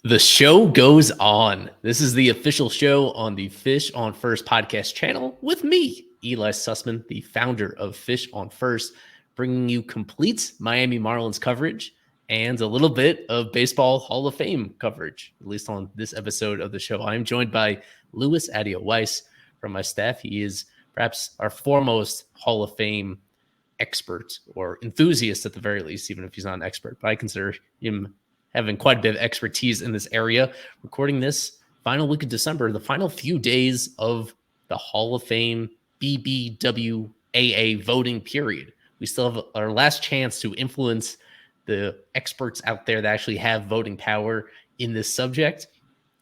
The show goes on. This is the official show on the Fish on First podcast channel with me, Ely Sussman, the founder of Fish on First, bringing you complete Miami Marlins coverage and a little bit of Baseball Hall of Fame coverage, at least on this episode of the show. I am joined by Louis Addeo-Weiss from my staff. He is perhaps our foremost Hall of Fame expert or enthusiast at the very least, even if he's not an expert. But I consider him having quite a bit of expertise in this area. Recording this final week of December, the final few days of the Hall of Fame BBWAA voting period. We still have our last chance to influence the experts out there that actually have voting power in this subject.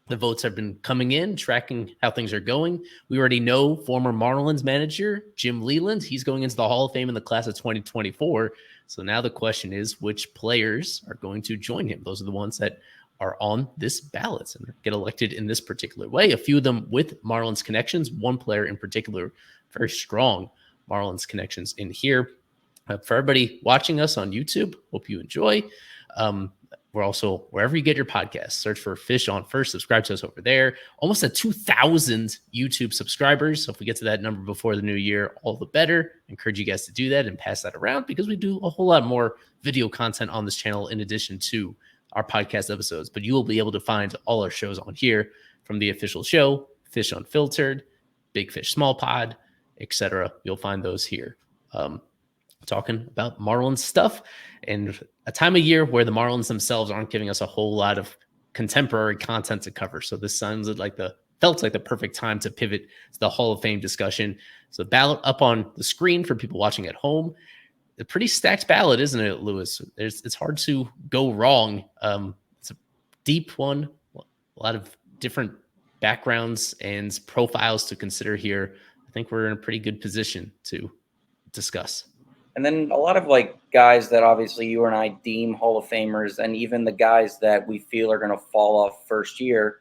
The votes have been coming in, tracking how things are going. We already know former Marlins manager Jim Leyland. He's going into the Hall of Fame in the class of 2024. So now the question is, which players are going to join him? Those are the ones that are on this ballot and get elected in this particular way. A few of them with Marlins connections. One player in particular, very strong Marlins connections in here. For everybody watching us on YouTube, hope you enjoy. We're also wherever you get your podcasts. Search for Fish on First. Subscribe to us over there. Almost at 2,000 YouTube subscribers. So if we get to that number before the new year, all the better. I encourage you guys to do that and pass that around because we do a whole lot more video content on this channel in addition to our podcast episodes. But you will be able to find all our shows on here, from the official show, Fish Unfiltered, Big Fish Small Pod, etc. You'll find those here. Talking about Marlins stuff and a time of year where the Marlins themselves aren't giving us a whole lot of contemporary content to cover. So this felt like the perfect time to pivot to the Hall of Fame discussion. So ballot up on the screen for people watching at home. A pretty stacked ballot, isn't it, Louis? It's hard to go wrong. It's a deep one, a lot of different backgrounds and profiles to consider here. I think we're in a pretty good position to discuss. And then a lot of guys that obviously you and I deem Hall of Famers, and even the guys that we feel are going to fall off first year,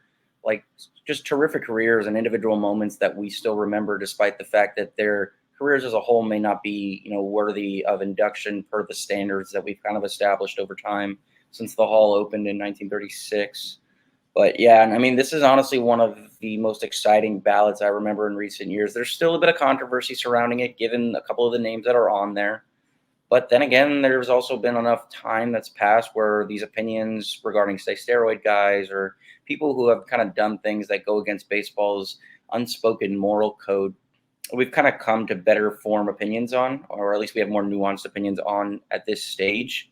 just terrific careers and individual moments that we still remember, despite the fact that their careers as a whole may not be, worthy of induction per the standards that we've kind of established over time since the Hall opened in 1936. But yeah, and I mean, this is honestly one of the most exciting ballots I remember in recent years. There's still a bit of controversy surrounding it, given a couple of the names that are on there. But then again, there's also been enough time that's passed where these opinions regarding, say, steroid guys or people who have kind of done things that go against baseball's unspoken moral code, we've kind of come to better form opinions on, or at least we have more nuanced opinions on at this stage.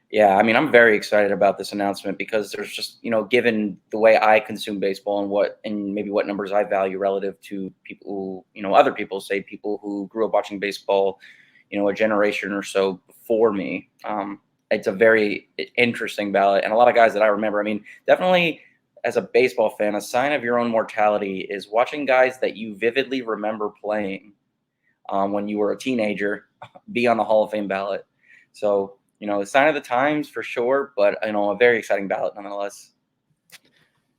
Yeah, I mean, I'm very excited about this announcement because there's just, given the way I consume baseball and maybe what numbers I value relative to people who, other people, say people who grew up watching baseball, a generation or so before me. It's a very interesting ballot. And a lot of guys that I remember, I mean, definitely as a baseball fan, a sign of your own mortality is watching guys that you vividly remember playing when you were a teenager be on the Hall of Fame ballot. So, a sign of the times for sure, but a very exciting ballot nonetheless.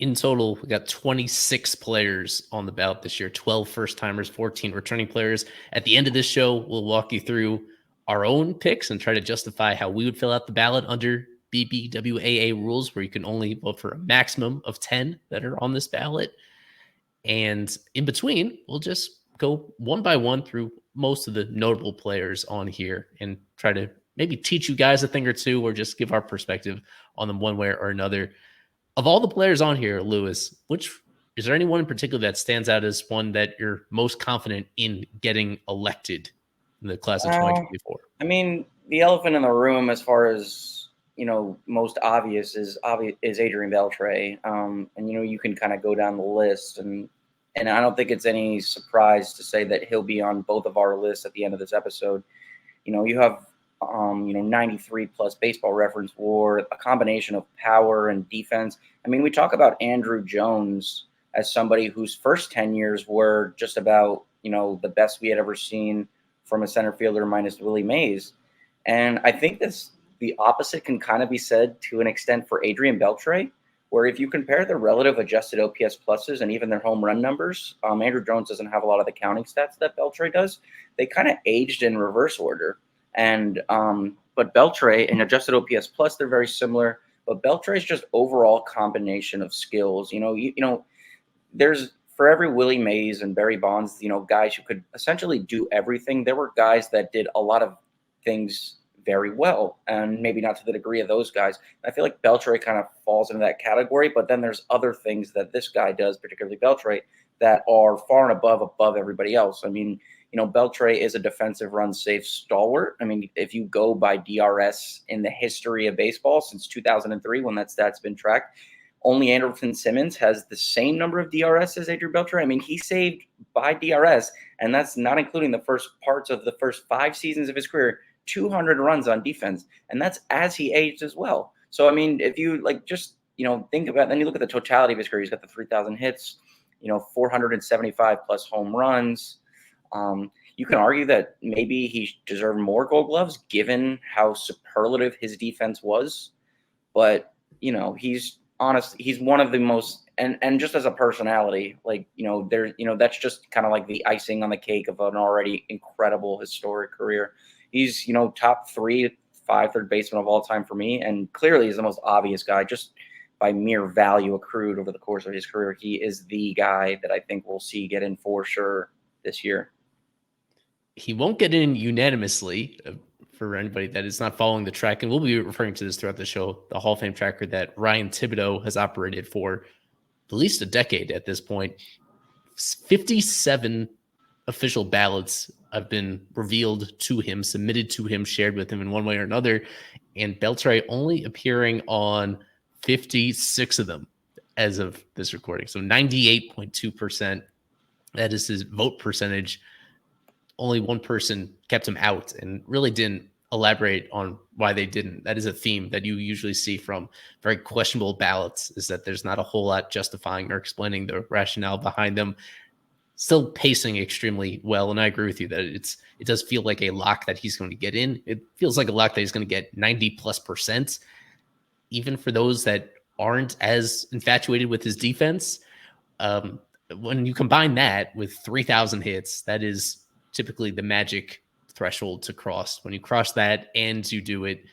In total, we got 26 players on the ballot this year, 12 first-timers, 14 returning players. At the end of this show, we'll walk you through our own picks and try to justify how we would fill out the ballot under BBWAA rules, where you can only vote for a maximum of 10 that are on this ballot. And in between, we'll just go one by one through most of the notable players on here and try to maybe teach you guys a thing or two, or just give our perspective on them one way or another. Of all the players on here, Louis, is there anyone in particular that stands out as one that you're most confident in getting elected in the class of 2024? I mean, the elephant in the room, as far as most obvious, is Adrian Beltre. And you can kind of go down the list, and I don't think it's any surprise to say that he'll be on both of our lists at the end of this episode. You have 93 plus Baseball Reference WAR, a combination of power and defense. I mean, we talk about Andruw Jones as somebody whose first 10 years were just about, the best we had ever seen from a center fielder minus Willie Mays. And I think the opposite can kind of be said to an extent for Adrian Beltre, where if you compare the relative adjusted OPS pluses and even their home run numbers, Andruw Jones doesn't have a lot of the counting stats that Beltre does. They kind of aged in reverse order. And but Beltre and adjusted OPS plus, they're very similar. but Beltre's just overall combination of skills. There's for every Willie Mays and Barry Bonds, guys who could essentially do everything. There were guys that did a lot of things very well, and maybe not to the degree of those guys. I feel like Beltre kind of falls into that category, but then there's other things that this guy does, particularly Beltre, that are far and above everybody else. I mean, Beltre is a defensive run safe stalwart. I mean, if you go by DRS in the history of baseball since 2003, when that stat's been tracked, only Andrelton Simmons has the same number of DRS as Adrian Beltre. I mean, he saved by DRS, and that's not including the first parts of the first 5 seasons of his career, 200 runs on defense, and that's as he aged as well. So, I mean, if you think about, then you look at the totality of his career, he's got the 3,000 hits, 475 plus home runs. You can argue that maybe he deserved more Gold Gloves given how superlative his defense was, but he's honest. He's one of the most, and just as a personality, that's just kind of like the icing on the cake of an already incredible historic career. He's, top 3-5 third baseman of all time for me, and clearly is the most obvious guy just by mere value accrued over the course of his career. He is the guy that I think we'll see get in for sure this year. He won't get in unanimously for anybody that is not following the track, and we'll be referring to this throughout the show, the Hall of Fame tracker that Ryan Thibodeau has operated for at least a decade at this point. 57 official ballots have been revealed to him, submitted to him, shared with him in one way or another, and Beltre only appearing on 56 of them as of this recording. So 98.2%. That is his vote percentage. Only one person kept him out and really didn't elaborate on why they didn't. That is a theme that you usually see from very questionable ballots, is that there's not a whole lot justifying or explaining the rationale behind them. Still pacing extremely well, and I agree with you that it does feel like a lock that he's going to get in. It feels like a lock that he's going to get 90+%. Even for those that aren't as infatuated with his defense, when you combine that with 3,000 hits, that is typically the magic threshold to cross. When you cross that and you do it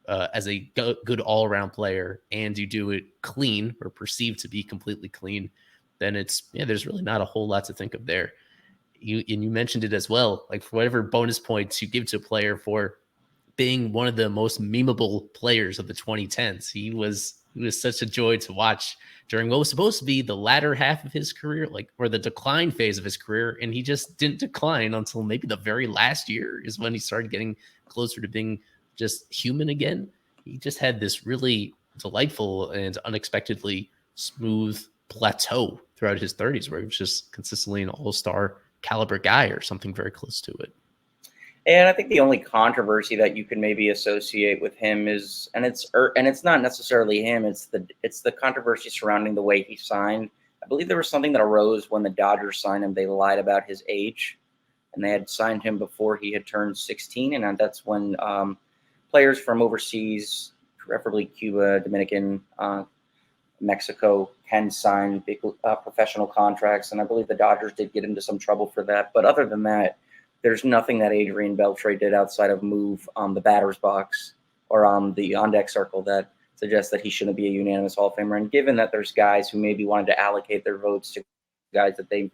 as a good all-around player and you do it clean or perceived to be completely clean, then there's really not a whole lot to think of there. You mentioned it as well, like for whatever bonus points you give to a player for being one of the most memeable players of the 2010s. He was such a joy to watch during what was supposed to be the latter half of his career, or the decline phase of his career. And he just didn't decline until maybe the very last year is when he started getting closer to being just human again. He just had this really delightful and unexpectedly smooth plateau throughout his 30s where he was just consistently an all-star caliber guy or something very close to it. And I think the only controversy that you can maybe associate with him is, and it's not necessarily him, it's the controversy surrounding the way he signed. I believe there was something that arose when the Dodgers signed him. They lied about his age, and they had signed him before he had turned 16, and that's when players from overseas, preferably Cuba, Dominican, Mexico, can sign big professional contracts. And I believe the Dodgers did get into some trouble for that. But other than that, there's nothing that Adrian Beltre did outside of move the batter's box or the on-deck circle that suggests that he shouldn't be a unanimous Hall of Famer. And given that there's guys who maybe wanted to allocate their votes to guys that they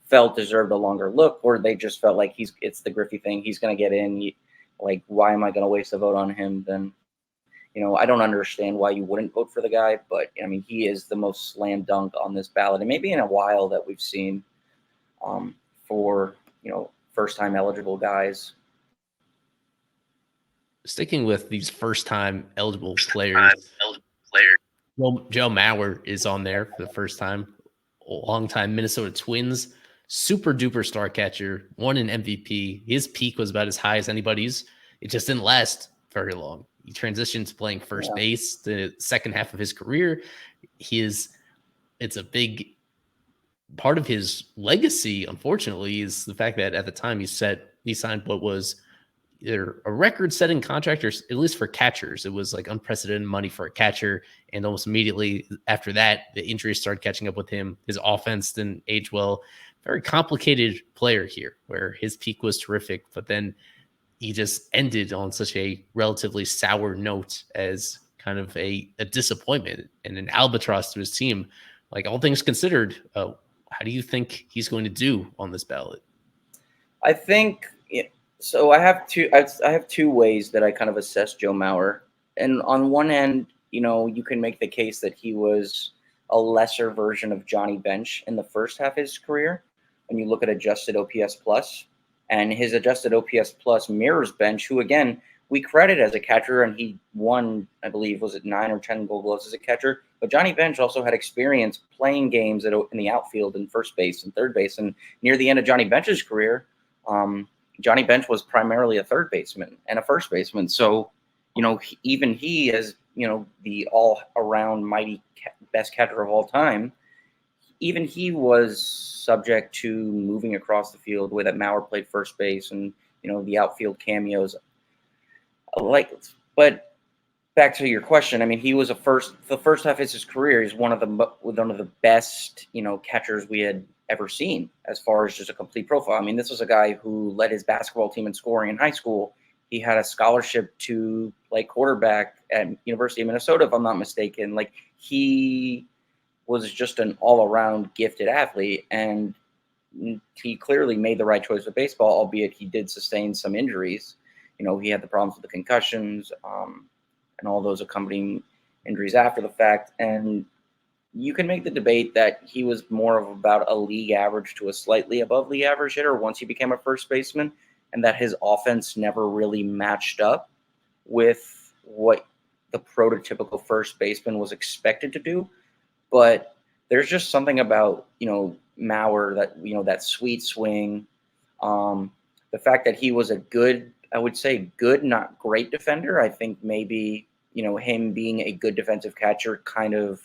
felt deserved a longer look, or they just felt like it's the Griffey thing, he's going to get in, why am I going to waste a vote on him? Then, I don't understand why you wouldn't vote for the guy, but I mean, he is the most slam dunk on this ballot, and maybe in a while that we've seen for, first-time eligible guys. Sticking with these first-time eligible players, Joe Mauer is on there for the first time. Long-time Minnesota Twins, super-duper star catcher, won an MVP. His peak was about as high as anybody's. It just didn't last very long. He transitioned to playing first base the second half of his career. It's a big part of his legacy, unfortunately, is the fact that at the time he signed what was either a record-setting contract, or at least for catchers. It was like unprecedented money for a catcher, and almost immediately after that, the injuries started catching up with him. His offense didn't age well. Very complicated player here, where his peak was terrific, but then he just ended on such a relatively sour note as kind of a disappointment and an albatross to his team. Like, all things considered, how do you think he's going to do on this ballot? I think so. I have two ways that I kind of assess Joe Mauer. And on one end, you can make the case that he was a lesser version of Johnny Bench in the first half of his career. When you look at adjusted OPS plus, and his adjusted OPS plus mirrors Bench, who again we credit as a catcher, and he won, I believe, was it 9 or 10 Gold Gloves as a catcher. But Johnny Bench also had experience playing games in the outfield and first base and third base. And near the end of Johnny Bench's career, Johnny Bench was primarily a third baseman and a first baseman. So, even he, as the all-around mighty best catcher of all time, even he was subject to moving across the field, the way that Mauer played first base, and the outfield cameos. But back to your question, I mean, he was the first half of his career. He's one of the best catchers we had ever seen as far as just a complete profile. I mean, this was a guy who led his basketball team in scoring in high school. He had a scholarship to play quarterback at University of Minnesota, if I'm not mistaken. Like, he was just an all-around gifted athlete, and he clearly made the right choice with baseball, albeit he did sustain some injuries. He had the problems with the concussions and all those accompanying injuries after the fact. And you can make the debate that he was more of about a league average to a slightly above league average hitter once he became a first baseman, and that his offense never really matched up with what the prototypical first baseman was expected to do. But there's just something about, Mauer, that, that sweet swing, the fact that he was a good, I would say good, not great defender. I think maybe, him being a good defensive catcher kind of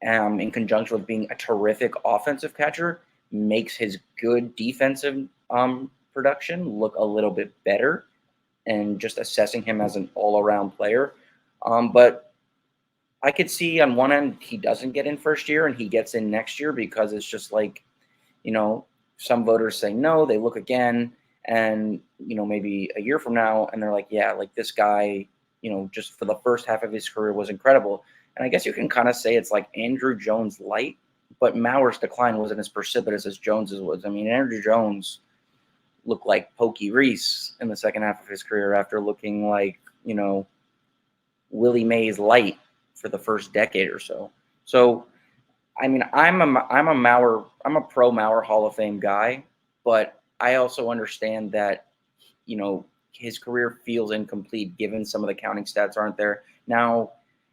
in conjunction with being a terrific offensive catcher makes his good defensive production look a little bit better, and just assessing him as an all-around player. But I could see on one end he doesn't get in first year and he gets in next year, because it's just like, some voters say no, they look again, and maybe a year from now, and they're like, yeah, like this guy, just for the first half of his career was incredible. And I guess you can kind of say it's like Andrew Jones light, but Mauer's decline wasn't as precipitous as Jones's was. I mean, Andrew Jones looked like Pokey Reese in the second half of his career after looking like, Willie Mays light for the first decade or so. So, I mean, I'm a pro Mauer Hall of Fame guy, but I also understand that, his career feels incomplete given some of the counting stats aren't there. Now,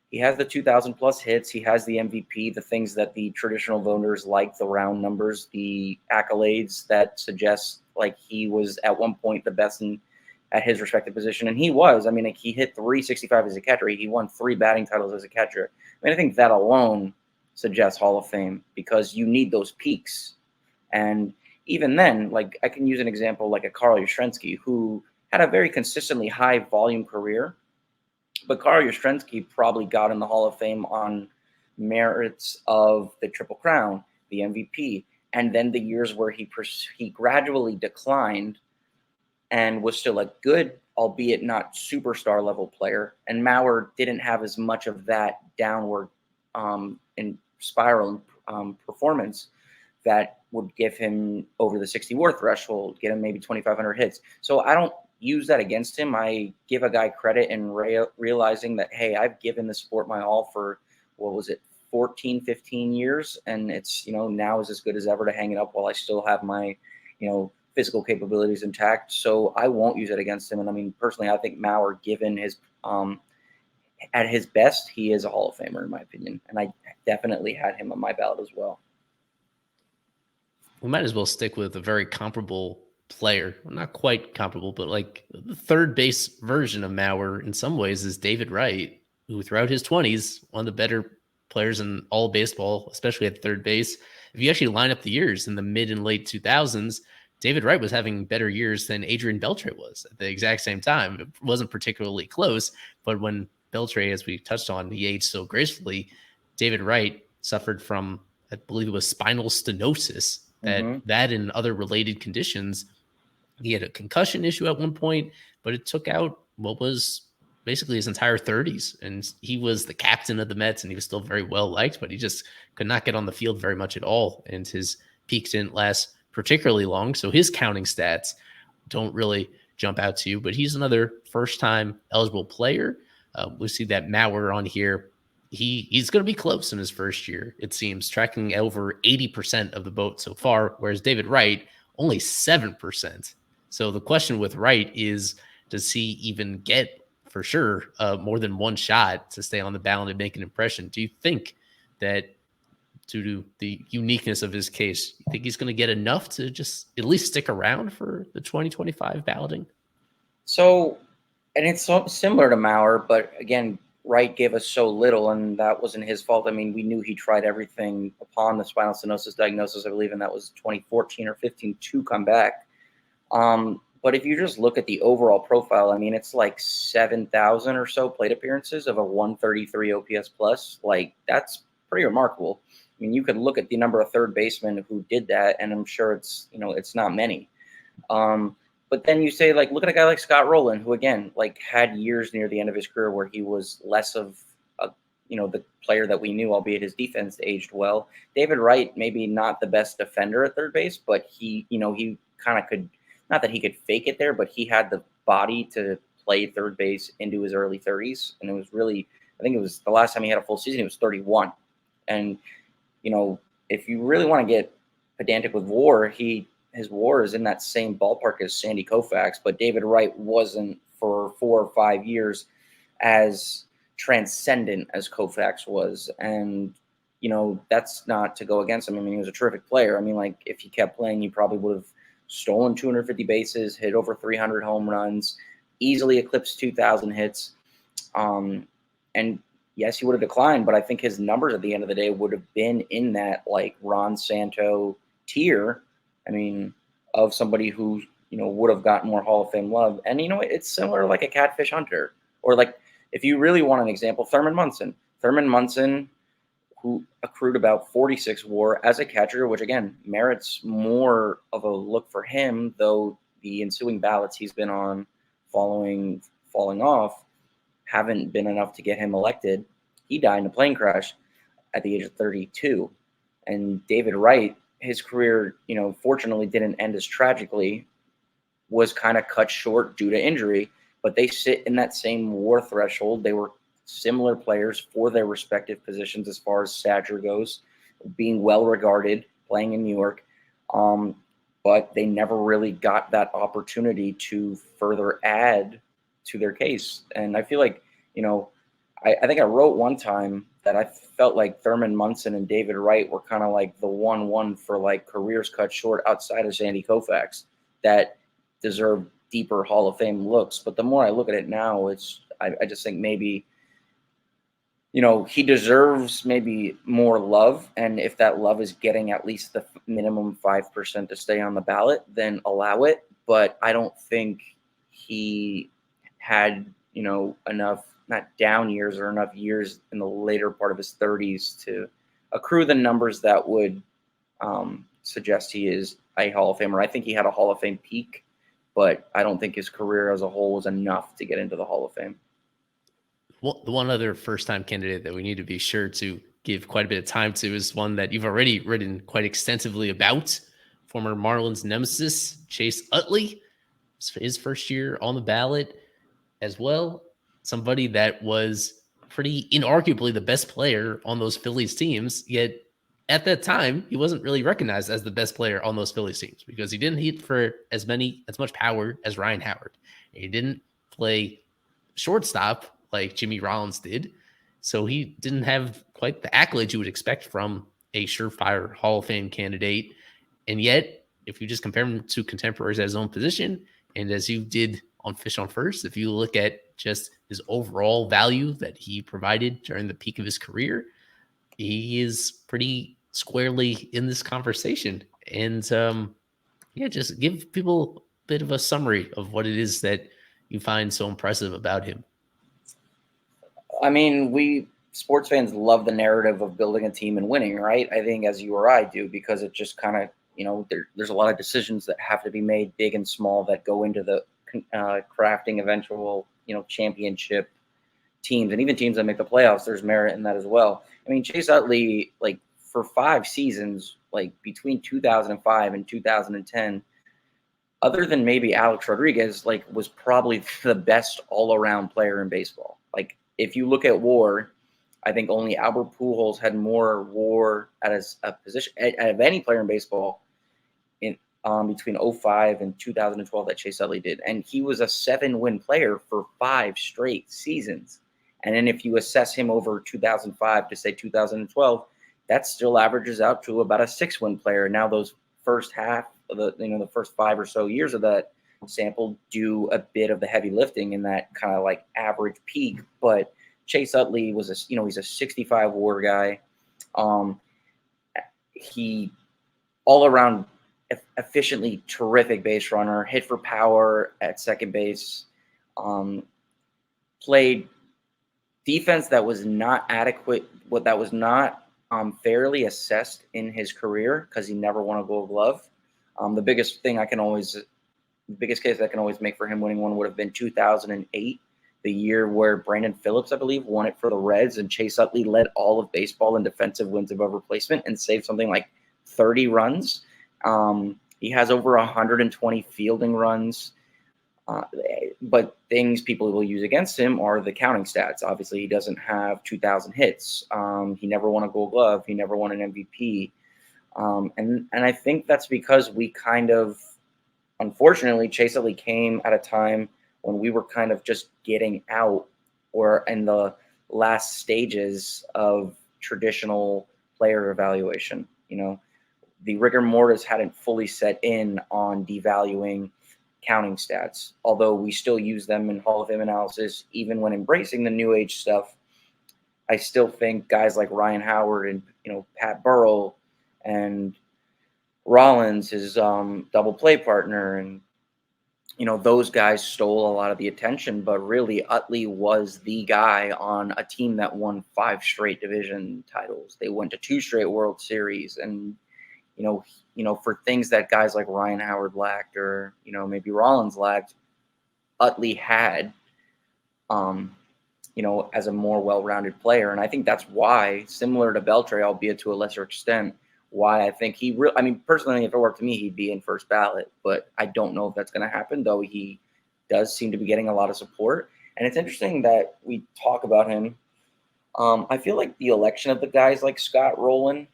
he has the 2,000 plus hits. He has the MVP, the things that the traditional voters like, the round numbers, the accolades that suggest like he was at one point the best at his respective position. And he was. I mean, like, he hit 365 as a catcher. He won 3 batting titles as a catcher. I mean, I think that alone suggests Hall of Fame, because you need those peaks. And even then, like, I can use an example like a Carl Yastrzemski, who had a very consistently high volume career. But Carl Yastrzemski probably got in the Hall of Fame on merits of the Triple Crown, the MVP, and then the years where he gradually declined and was still a good, albeit not superstar level player. And Mauer didn't have as much of that downward and spiral performance that would give him over the 60 WAR threshold, get him maybe 2,500 hits. So I don't use that against him. I give a guy credit in realizing that, hey, I've given the sport my all for, 14, 15 years. And it's, now is as good as ever to hang it up while I still have my, physical capabilities intact. So I won't use it against him. And I mean, personally, I think Mauer, given his, at his best, he is a Hall of Famer in my opinion. And I definitely had him on my ballot as well. We might as well stick with a very comparable player. Well, not quite comparable, but like the third base version of Mauer in some ways is David Wright, who throughout his 20s, one of the better players in all of baseball, especially at third base. If you actually line up the years in the mid and late 2000s, David Wright was having better years than Adrian Beltre was at the exact same time. It wasn't particularly close, but when Beltre, as we touched on, he aged so gracefully, David Wright suffered from, I believe it was spinal stenosis, that and other related conditions. He had a concussion issue at one point, but it took out what was basically his entire 30s. And he was the captain of the Mets, and he was still very well liked, but he just could not get on the field very much at all. And his peaks didn't last particularly long. So his counting stats don't really jump out to you, but he's another first-time eligible player. We see that Mauer on here. He's going to be close in his first year, it seems, tracking over 80% of the vote so far, whereas David Wright, only 7%. So the question with Wright is, does he even get, for sure, more than one shot to stay on the ballot and make an impression? Do you think that, due to the uniqueness of his case, you think he's going to get enough to just at least stick around for the 2025 balloting? So, and it's so similar to Mauer, but again, Wright gave us so little, and that wasn't his fault. I mean, we knew he tried everything upon the spinal stenosis diagnosis, I believe, and that was 2014 or 15 to come back. But if you just look at the overall profile, I mean, it's like 7,000 or so plate appearances of a 133 OPS plus. Like, that's pretty remarkable. I mean, you could look at the number of third basemen who did that, and I'm sure it's, it's not many. But then you say, like, look at a guy like Scott Rowland, who, again, like, had years near the end of his career where he was less of the player that we knew, albeit his defense aged well. David Wright, maybe not the best defender at third base, but he kind of could, not that he could fake it there, but he had the body to play third base into his early 30s. And it was really, I think it was the last time he had a full season, he was 31. And, if you really want to get pedantic with WAR, his WAR is in that same ballpark as Sandy Koufax, but David Wright wasn't for 4 or 5 years as transcendent as Koufax was. And, that's not to go against him. I mean, he was a terrific player. I mean, like, if he kept playing, he probably would have stolen 250 bases, hit over 300 home runs, easily eclipsed 2,000 hits. And yes, he would have declined, but I think his numbers at the end of the day would have been in that, like, Ron Santo tier. I mean, of somebody who, would have gotten more Hall of Fame love. And, it's similar to like a Catfish Hunter, or, like, if you really want an example, Thurman Munson. Thurman Munson, who accrued about 46 WAR as a catcher, which, again, merits more of a look for him, though the ensuing ballots he's been on falling off haven't been enough to get him elected. He died in a plane crash at the age of 32. And David Wright, his career, fortunately didn't end as tragically, was kind of cut short due to injury, but they sit in that same WAR threshold. They were similar players for their respective positions as far as stature goes, being well regarded, playing in New York. But they never really got that opportunity to further add to their case. And I feel like, I think I wrote one time that I felt like Thurman Munson and David Wright were kind of like the 1-1 for, like, careers cut short outside of Sandy Koufax that deserve deeper Hall of Fame looks. But the more I look at it now, I just think maybe, he deserves maybe more love. And if that love is getting at least the minimum 5% to stay on the ballot, then allow it. But I don't think he had, enough, not down years, or enough years in the later part of his 30s to accrue the numbers that would suggest he is a Hall of Famer. I think he had a Hall of Fame peak, but I don't think his career as a whole was enough to get into the Hall of Fame. Well, the one other first-time candidate that we need to be sure to give quite a bit of time to is one that you've already written quite extensively about, former Marlins nemesis, Chase Utley. His first year on the ballot as well. Somebody that was pretty inarguably the best player on those Phillies teams, yet at that time, he wasn't really recognized as the best player on those Phillies teams because he didn't hit for as much power as Ryan Howard. He didn't play shortstop like Jimmy Rollins did. So he didn't have quite the accolades you would expect from a surefire Hall of Fame candidate. And yet, if you just compare him to contemporaries at his own position, and as you did on Fish on First, if you look at just his overall value that he provided during the peak of his career, he is pretty squarely in this conversation. And just give people a bit of a summary of what it is that you find so impressive about him. I mean, we sports fans love the narrative of building a team and winning, right? I think, as you or I do, because it just kind of, there's a lot of decisions that have to be made, big and small, that go into the crafting eventual, championship teams and even teams that make the playoffs. There's merit in that as well. I mean, Chase Utley, like for 5 seasons, like between 2005 and 2010, other than maybe Alex Rodriguez, like was probably the best all-around player in baseball. Like if you look at WAR, I think only Albert Pujols had more WAR at a position out of any player in baseball in between 05 and 2012 that Chase Utley did, and he was a 7-win player for 5 straight seasons. And then if you assess him over 2005 to say 2012, that still averages out to about a 6-win player. Now those first half of the first 5 or so years of that sample do a bit of the heavy lifting in that kind of like average peak, but Chase Utley was he's a 65 WAR guy. He all around efficiently terrific base runner, hit for power at second base, played defense that was not adequate, that was not fairly assessed in his career because he never won a Gold Glove. The biggest case I can always make for him winning one would have been 2008. The year where Brandon Phillips, I believe, won it for the Reds, and Chase Utley led all of baseball in defensive wins above replacement and saved something like 30 runs. He has over 120 fielding runs. But things people will use against him are the counting stats. Obviously, he doesn't have 2,000 hits. He never won a Gold Glove. He never won an MVP. And I think that's because we kind of, unfortunately, Chase Utley came at a time when we were kind of just getting out or in the last stages of traditional player evaluation. The rigor mortis hadn't fully set in on devaluing counting stats, although we still use them in Hall of Fame analysis, even when embracing the new age stuff. I still think guys like Ryan Howard and, Pat Burrell and Rollins, his double play partner, and those guys stole a lot of the attention, but really Utley was the guy on a team that won 5 straight division titles. They went to 2 straight World Series, and for things that guys like Ryan Howard lacked, or maybe Rollins lacked, Utley had, as a more well-rounded player. And I think that's why, similar to Beltre, albeit to a lesser extent, why I think personally, if it were up to me, he'd be in first ballot, but I don't know if that's going to happen, though he does seem to be getting a lot of support. And it's interesting that we talk about him. I feel like the election of the guys like Scott Rowland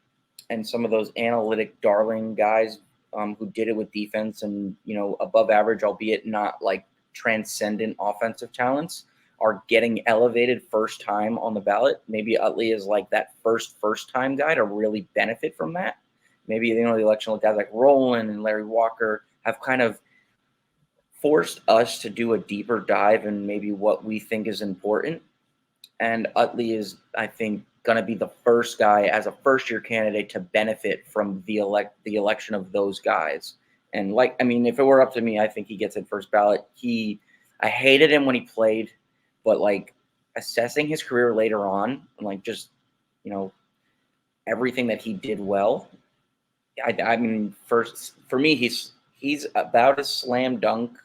and some of those analytic darling guys who did it with defense and, above average, albeit not like transcendent offensive talents, are getting elevated first time on the ballot. Maybe Utley is like that first time guy to really benefit from that. Maybe, the election of guys like Rowland and Larry Walker have kind of forced us to do a deeper dive in maybe what we think is important. And Utley is, I think, going to be the first guy as a first-year candidate to benefit from the election of those guys. And if it were up to me, I think he gets in first ballot. I hated him when he played, but assessing his career later on, and just everything that he did well, first for me, he's about a slam dunk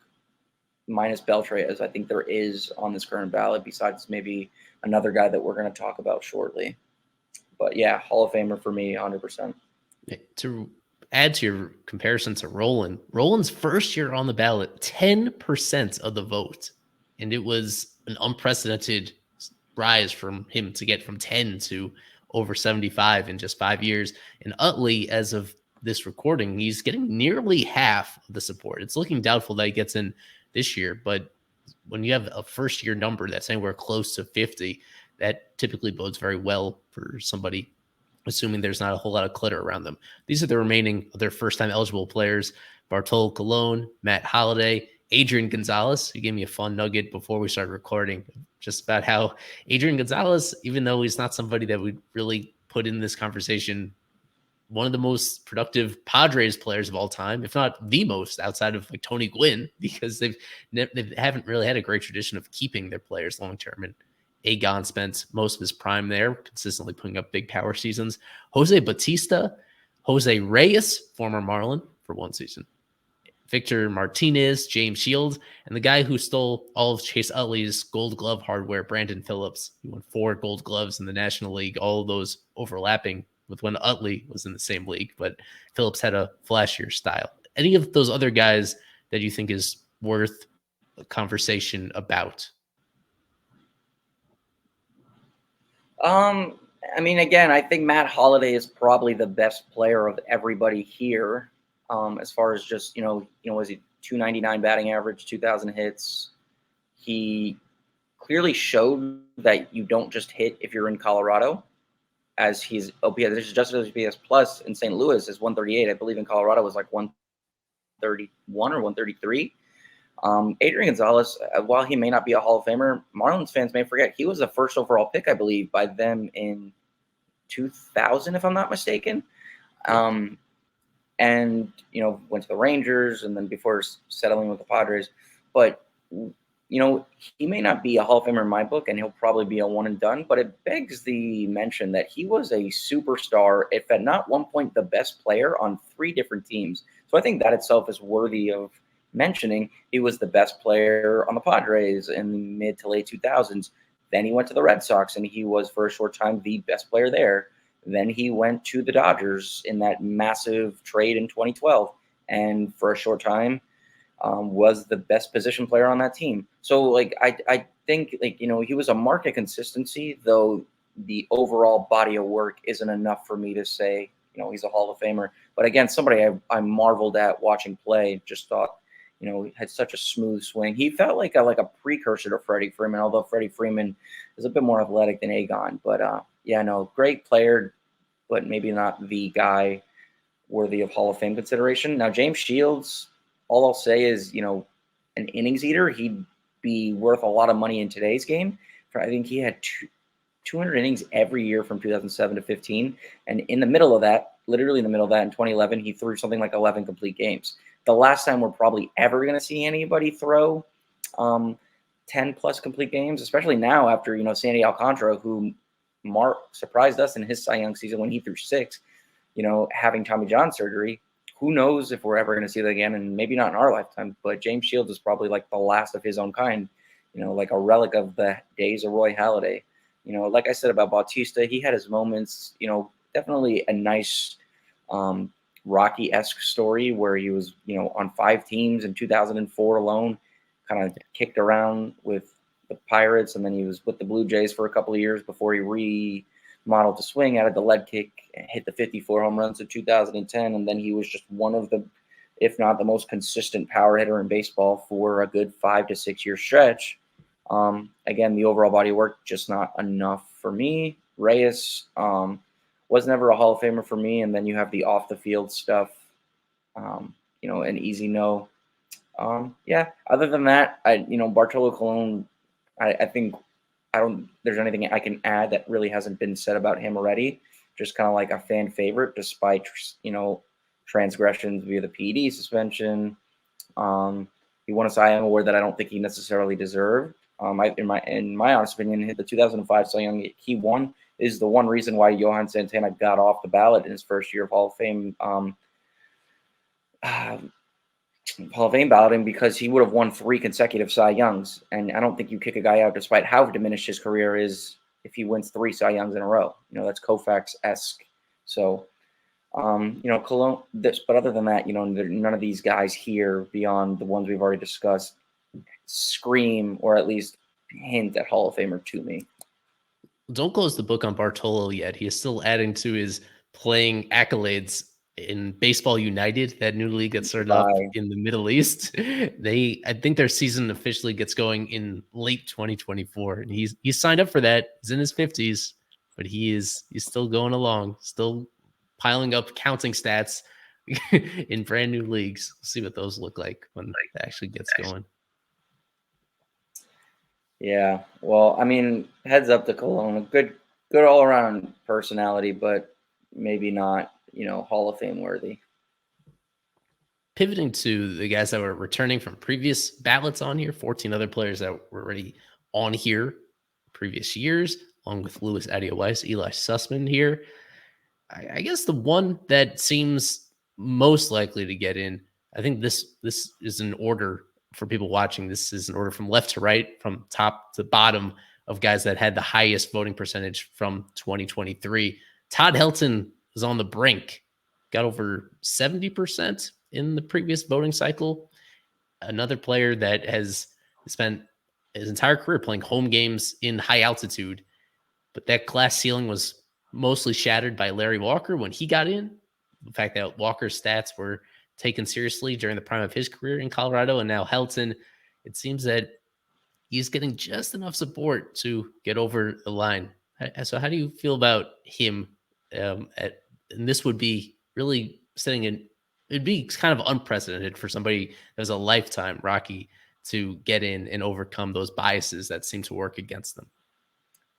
minus Beltre as I think there is on this current ballot, besides maybe another guy that we're going to talk about shortly. But yeah, Hall of Famer for me, 100%. To add to your comparison to Rowland's first year on the ballot, 10% of the vote. And it was an unprecedented rise from him to get from 10 to over 75 in just 5 years. And Utley, as of this recording, he's getting nearly half of the support. It's looking doubtful that he gets in this year, but when you have a first year number that's anywhere close to 50, that typically bodes very well for somebody, assuming there's not a whole lot of clutter around them. These are the remaining other first-time eligible players: Bartolo Colon, Matt Holliday, Adrian Gonzalez. He gave me a fun nugget before we started recording just about how Adrian Gonzalez, even though he's not somebody that we'd really put in this conversation, one of the most productive Padres players of all time, if not the most, outside of Tony Gwynn, because they haven't really had a great tradition of keeping their players long-term. And Agon spent most of his prime there, consistently putting up big power seasons. Jose Bautista, Jose Reyes, former Marlin, for 1 season. Victor Martinez, James Shields, and the guy who stole all of Chase Utley's Gold Glove hardware, Brandon Phillips. He won 4 Gold Gloves in the National League, all of those overlapping with when Utley was in the same league, but Phillips had a flashier style. Any of those other guys that you think is worth a conversation about? I mean, again, I think Matt Holliday is probably the best player of everybody here. As far as just was he 299 batting average, 2,000 hits. He clearly showed that you don't just hit if you're in Colorado, as his OPS, this is just OPS plus in St. Louis is 138. I believe in Colorado was like 131 or 133. Adrian Gonzalez, while he may not be a Hall of Famer, Marlins fans may forget he was the first overall pick, I believe, by them in 2000, if I'm not mistaken. And went to the Rangers and then before settling with the Padres. But he may not be a Hall of Famer in my book, and he'll probably be a one and done, but it begs the mention that he was a superstar, if at not one point the best player on 3 different teams. So I think that itself is worthy of mentioning. He was the best player on the Padres in the mid to late 2000s. Then he went to the Red Sox, and he was for a short time the best player there. Then he went to the Dodgers in that massive trade in 2012, and for a short time was the best position player on that team. So I think he was a market consistency, though the overall body of work isn't enough for me to say he's a Hall of Famer. But again, somebody I marveled at watching play. Just thought he had such a smooth swing. He felt like a precursor to Freddie Freeman, although Freddie Freeman is a bit more athletic than Agon. But great player, but maybe not the guy worthy of Hall of Fame consideration. Now, James Shields, all I'll say is, an innings eater. He'd be worth a lot of money in today's game. I think he had 200 innings every year from 2007 to 15. And in the middle of that, literally in the middle of that in 2011, he threw something like 11 complete games. The last time we're probably ever going to see anybody throw 10 plus complete games, especially now after, Sandy Alcantara, who surprised us in his Cy Young season when he threw 6, having Tommy John surgery. Who knows if we're ever going to see that again, and maybe not in our lifetime, but James Shields is probably like the last of his own kind, like a relic of the days of Roy Halladay. Like I said about Bautista, he had his moments, definitely a nice Rocky-esque story where he was, on 5 teams in 2004 alone, kind of kicked around with the Pirates, and then he was with the Blue Jays for a couple of years before he remodeled the swing, added the lead kick, hit the 54 home runs in 2010, and then he was just one of the, if not the most consistent power hitter in baseball for a good 5 to 6 year stretch. Again, the overall body of work, just not enough for me. Reyes was never a Hall of Famer for me, and then you have the off the field stuff, an easy no. Other than that, Bartolo Colon, I think there's anything I can add that really hasn't been said about him already. Just kind of like a fan favorite, despite, transgressions via the PED suspension. He won a Cy Young award that I don't think he necessarily deserved. In my honest opinion, the 2005 Cy Young he won is the one reason why Johan Santana got off the ballot in his first year of Hall of Fame. Hall of Fame balloting, because he would have won 3 consecutive Cy Youngs, and I don't think you kick a guy out, despite how diminished his career is, if he wins 3 Cy Youngs in a row. That's Koufax-esque. So, Cologne. But other than that, none of these guys here, beyond the ones we've already discussed, scream or at least hint at Hall of Famer to me. Don't close the book on Bartolo yet. He is still adding to his playing accolades in Baseball United, that new league that started up in the Middle East. I think their season officially gets going in late 2024, and he's signed up for that. He's in his 50s, but he's still going along, still piling up counting stats in brand new leagues. We'll see what those look like when it actually gets going. Yeah, well, I mean, heads up to Cologne, a good all around personality, but maybe not, Hall of Fame worthy. Pivoting to the guys that were returning from previous ballots on here, 14 other players that were already on here previous years, along with Louis Addeo-Weiss, Ely Sussman here. I guess the one that seems most likely to get in, I think this is an order for people watching. This is an order from left to right, from top to bottom of guys that had the highest voting percentage from 2023. Todd Helton was on the brink, got over 70% in the previous voting cycle. Another player that has spent his entire career playing home games in high altitude, but that glass ceiling was mostly shattered by Larry Walker when he got in. The fact that Walker's stats were taken seriously during the prime of his career in Colorado, and now Helton, it seems that he's getting just enough support to get over the line. So how do you feel about him? And this would be really setting an, it'd be kind of unprecedented for somebody that was a lifetime Rocky to get in and overcome those biases that seem to work against them.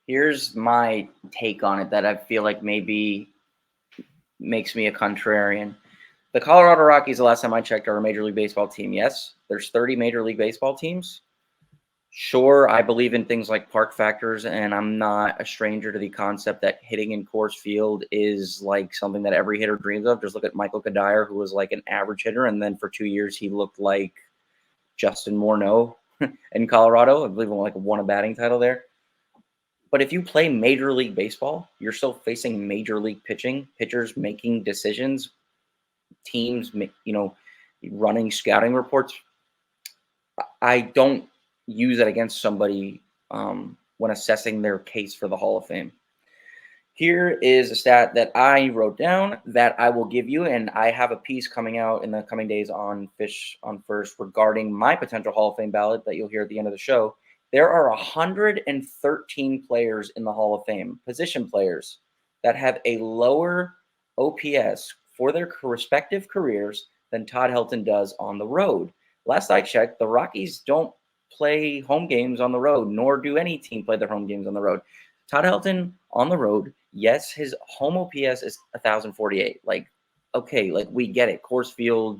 Here's my take on it that I feel like maybe makes me a contrarian. The Colorado Rockies, the last time I checked, are a Major League Baseball team. Yes, there's 30 Major League Baseball teams. Sure, I believe in things like park factors, and I'm not a stranger to the concept that hitting in Coors Field is like something that every hitter dreams of. Just look at Michael Kadire, who was like an average hitter, and then for 2 years he looked like Justin Morneau in Colorado. I believe he won a batting title there. But if you play Major League Baseball, you're still facing Major League pitching, pitchers making decisions, teams, running scouting reports. I don't use it against somebody when assessing their case for the Hall of Fame. Here is a stat that I wrote down that I will give you, and I have a piece coming out in the coming days on Fish on First regarding my potential Hall of Fame ballot that you'll hear at the end of the show. There are 113 players in the Hall of Fame, position players, that have a lower OPS for their respective careers than Todd Helton does on the road. Last I checked, the Rockies don't play home games on the road, nor do any team play their home games on the road. Todd Helton on the road, yes, his home OPS is 1,048. Okay, we get it. Coors Field,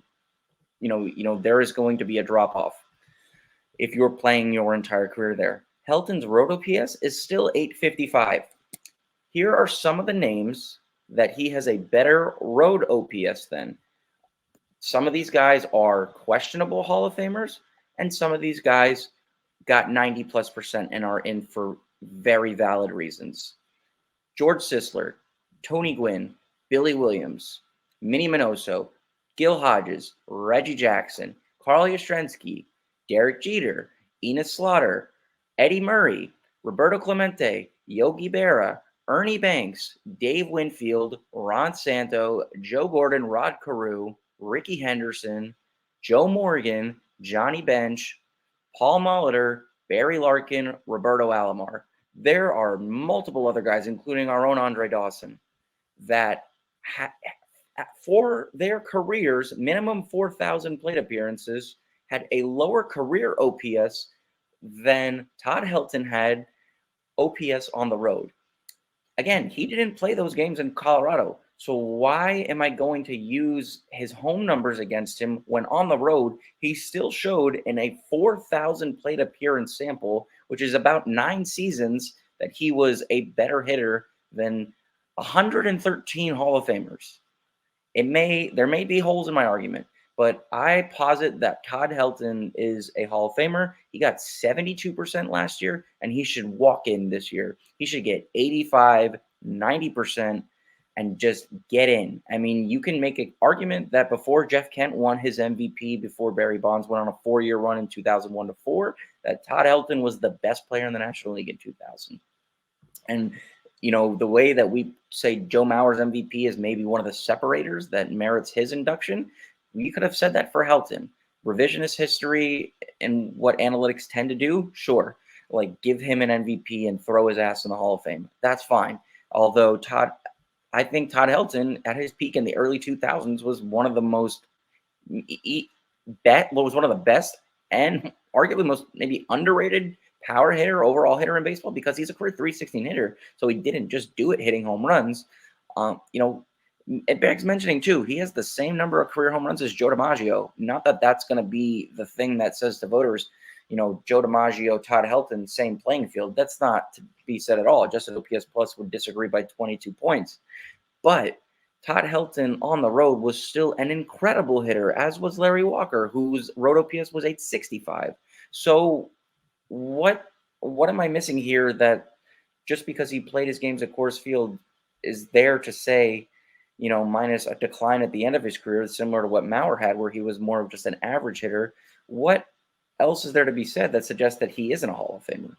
there is going to be a drop off if you're playing your entire career there. Helton's road OPS is still 855. Here are some of the names that he has a better road OPS than. Some of these guys are questionable Hall of Famers, and some of these guys got 90+% and are in for very valid reasons. George Sisler, Tony Gwynn, Billy Williams, Minnie Minoso, Gil Hodges, Reggie Jackson, Carl Yastrzemski, Derek Jeter, Enos Slaughter, Eddie Murray, Roberto Clemente, Yogi Berra, Ernie Banks, Dave Winfield, Ron Santo, Joe Gordon, Rod Carew, Ricky Henderson, Joe Morgan, Johnny Bench, Paul Molitor, Barry Larkin, Roberto Alomar. There are multiple other guys, including our own Andre Dawson, that for their careers, minimum 4,000 plate appearances, had a lower career OPS than Todd Helton had OPS on the road. Again, he didn't play those games in Colorado. So why am I going to use his home numbers against him when on the road he still showed in a 4,000 plate appearance sample, which is about 9 seasons, that he was a better hitter than 113 Hall of Famers? There may be holes in my argument, but I posit that Todd Helton is a Hall of Famer. He got 72% last year, and he should walk in this year. He should get 85, 90%. And just get in. I mean, you can make an argument that before Jeff Kent won his MVP, before Barry Bonds went on a 4-year run in 2001 to 4, that Todd Helton was the best player in the National League in 2000. And, the way that we say Joe Mauer's MVP is maybe one of the separators that merits his induction, we could have said that for Helton. Revisionist history and what analytics tend to do, sure. Give him an MVP and throw his ass in the Hall of Fame. That's fine. Although I think Todd Helton, at his peak in the early 2000s, was one of the best and arguably most maybe underrated power hitter, overall hitter in baseball, because he's a career 316 hitter. So he didn't just do it hitting home runs. It begs mentioning too, he has the same number of career home runs as Joe DiMaggio. Not that that's going to be the thing that says to voters, Joe DiMaggio, Todd Helton, same playing field. That's not to be said at all. Adjusted OPS Plus would disagree by 22 points. But Todd Helton on the road was still an incredible hitter, as was Larry Walker, whose road OPS was 865. So what am I missing here that just because he played his games at Coors Field is there to say, minus a decline at the end of his career, similar to what Mauer had, where he was more of just an average hitter? What else is there to be said that suggests that he isn't a Hall of Famer?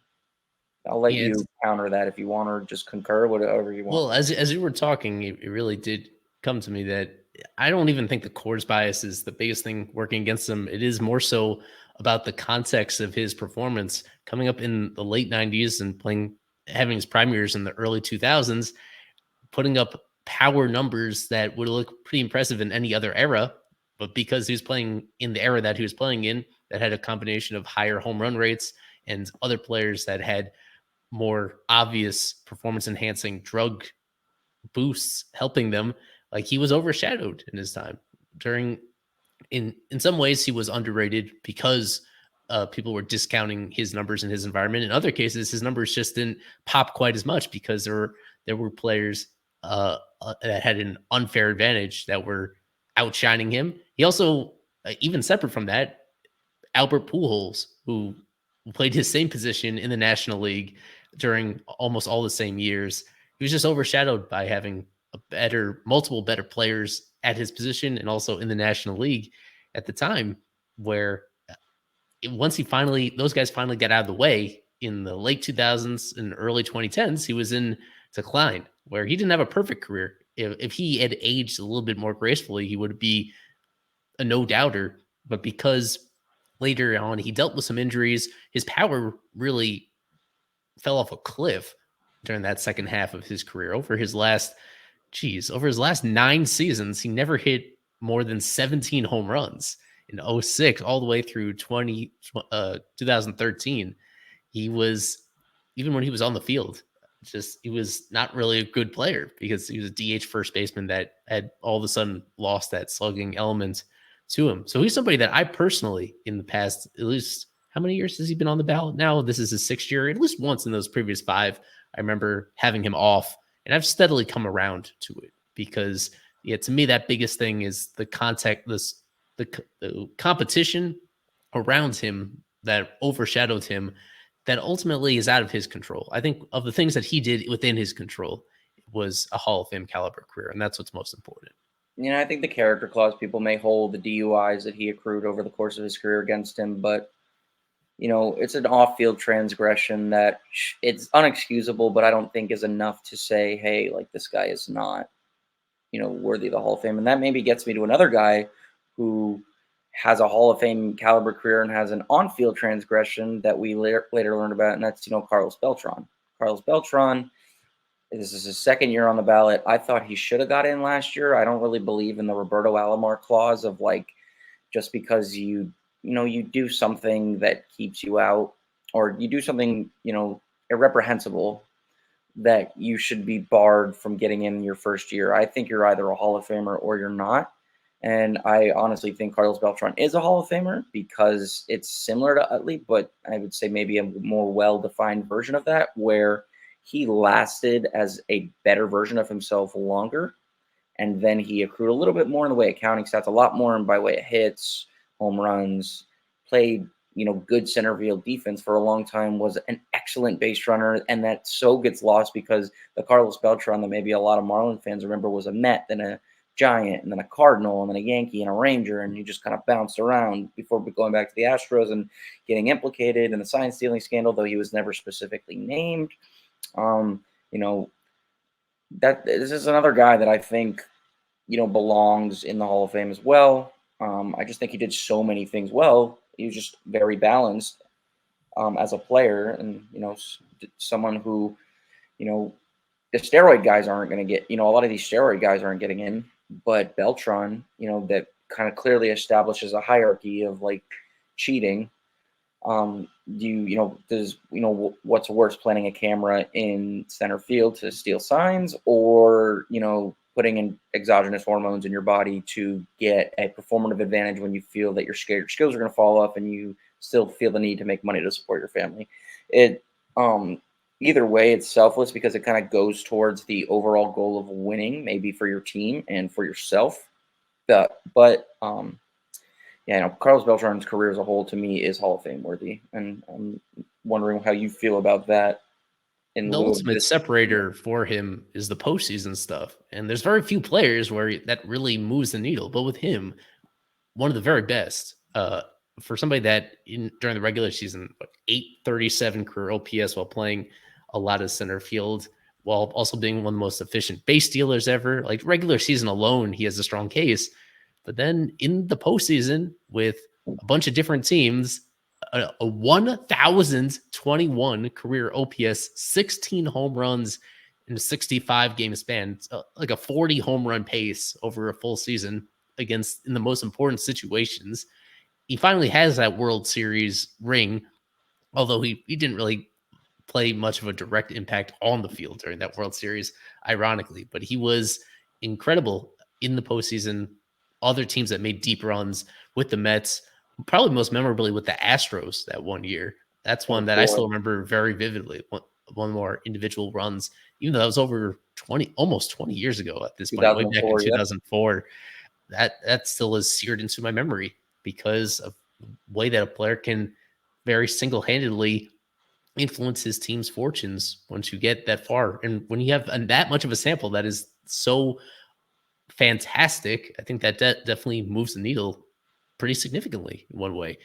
I'll let Yeah, you counter that if you want, or just concur, whatever you want. well, as you were talking, it really did come to me that I don't even think the Coors bias is the biggest thing working against him. It is more so about the context of his performance coming up in the late 90s and having his prime years in the early 2000s, putting up power numbers that would look pretty impressive in any other era. But because he was playing in the era that he was playing in, that had a combination of higher home run rates and other players that had more obvious performance enhancing drug boosts helping them, like he was overshadowed in his time. In some ways he was underrated because people were discounting his numbers in his environment. In other cases his numbers just didn't pop quite as much because there were players that had an unfair advantage that were outshining him. He also, even separate from that, Albert Pujols, who played his same position in the National League during almost all the same years, he was just overshadowed by having multiple better players at his position and also in the National League at the time, where once those guys finally got out of the way in the late 2000s and early 2010s, he was in decline, where he didn't have a perfect career. If he had aged a little bit more gracefully, he would be a no doubter. But because later on he dealt with some injuries, his power really fell off a cliff during that second half of his career. Over his last 9 seasons, he never hit more than 17 home runs. In 06 all the way through 2013, he was, even when he was on the field, he was not really a good player because he was a DH first baseman that had all of a sudden lost that slugging element to him. So he's somebody that I personally, in the past, at least, how many years has he been on the ballot now? This is his 6th year. At least once in those previous 5, I remember having him off, and I've steadily come around to it because, yeah, to me, that biggest thing is the competition around him that overshadowed him, that ultimately is out of his control. I think of the things that he did within his control, it was a Hall of Fame caliber career, and that's what's most important. I think the character clause, people may hold the DUIs that he accrued over the course of his career against him, but it's an off-field transgression that it's unexcusable, but I don't think is enough to say, hey, like, this guy is not, worthy of the Hall of Fame. And that maybe gets me to another guy who has a Hall of Fame caliber career and has an on-field transgression that we later learned about, and that's, Carlos Beltran. Carlos Beltran, this is his 2nd year on the ballot. I thought he should have got in last year. I don't really believe in the Roberto Alomar clause of, like, just because you do something that keeps you out, or you do something, irreprehensible, that you should be barred from getting in your first year. I think you're either a Hall of Famer or you're not. And I honestly think Carlos Beltran is a Hall of Famer because it's similar to Utley, but I would say maybe a more well-defined version of that, where he lasted as a better version of himself longer. And then he accrued a little bit more in the way of counting stats, a lot more by way of hits, home runs, played, good center field defense for a long time, was an excellent base runner. And that so gets lost because the Carlos Beltran that maybe a lot of Marlins fans remember was a Met, then a Giant, and then a Cardinal, and then a Yankee, and a Ranger, and he just kind of bounced around before going back to the Astros and getting implicated in the sign stealing scandal, though he was never specifically named. That this is another guy that I think, belongs in the Hall of Fame as well. I just think he did so many things well. He was just very balanced as a player, and someone who, the steroid guys aren't going to get. A lot of these steroid guys aren't getting in, but Beltran, that kind of clearly establishes a hierarchy of, like, cheating. What's worse, planting a camera in center field to steal signs, or putting in exogenous hormones in your body to get a performative advantage when you feel that your skills are going to fall off and you still feel the need to make money to support your family? either way, it's selfless because it kind of goes towards the overall goal of winning, maybe for your team and for yourself. But yeah, Carlos Beltran's career as a whole to me is Hall of Fame worthy, and I'm wondering how you feel about that in The lieu of ultimate this. separator for him is the postseason stuff. And there's very few players where that really moves the needle. But with him, one of the very best. For somebody that during the regular season, 837 career OPS while playing a lot of center field, while also being one of the most efficient base stealers ever. Like regular season alone, he has a strong case. But then in the postseason with a bunch of different teams, a 1,021 career OPS, 16 home runs in a 65 game span, like a 40 home run pace over a full season against in the most important situations. He finally has that World Series ring, although he didn't really play much of a direct impact on the field during that World Series, ironically, but he was incredible in the postseason. Other teams that made deep runs with the Mets, probably most memorably with the Astros that one year. That's one that I still remember very vividly. One more individual runs, even though that was over 20, almost 20 years ago at this point, way back in 2004. That still is seared into my memory because of the way that a player can very single-handedly influence his team's fortunes once you get that far. And when you have that much of a sample that is so fantastic, I think that definitely moves the needle pretty significantly in one way.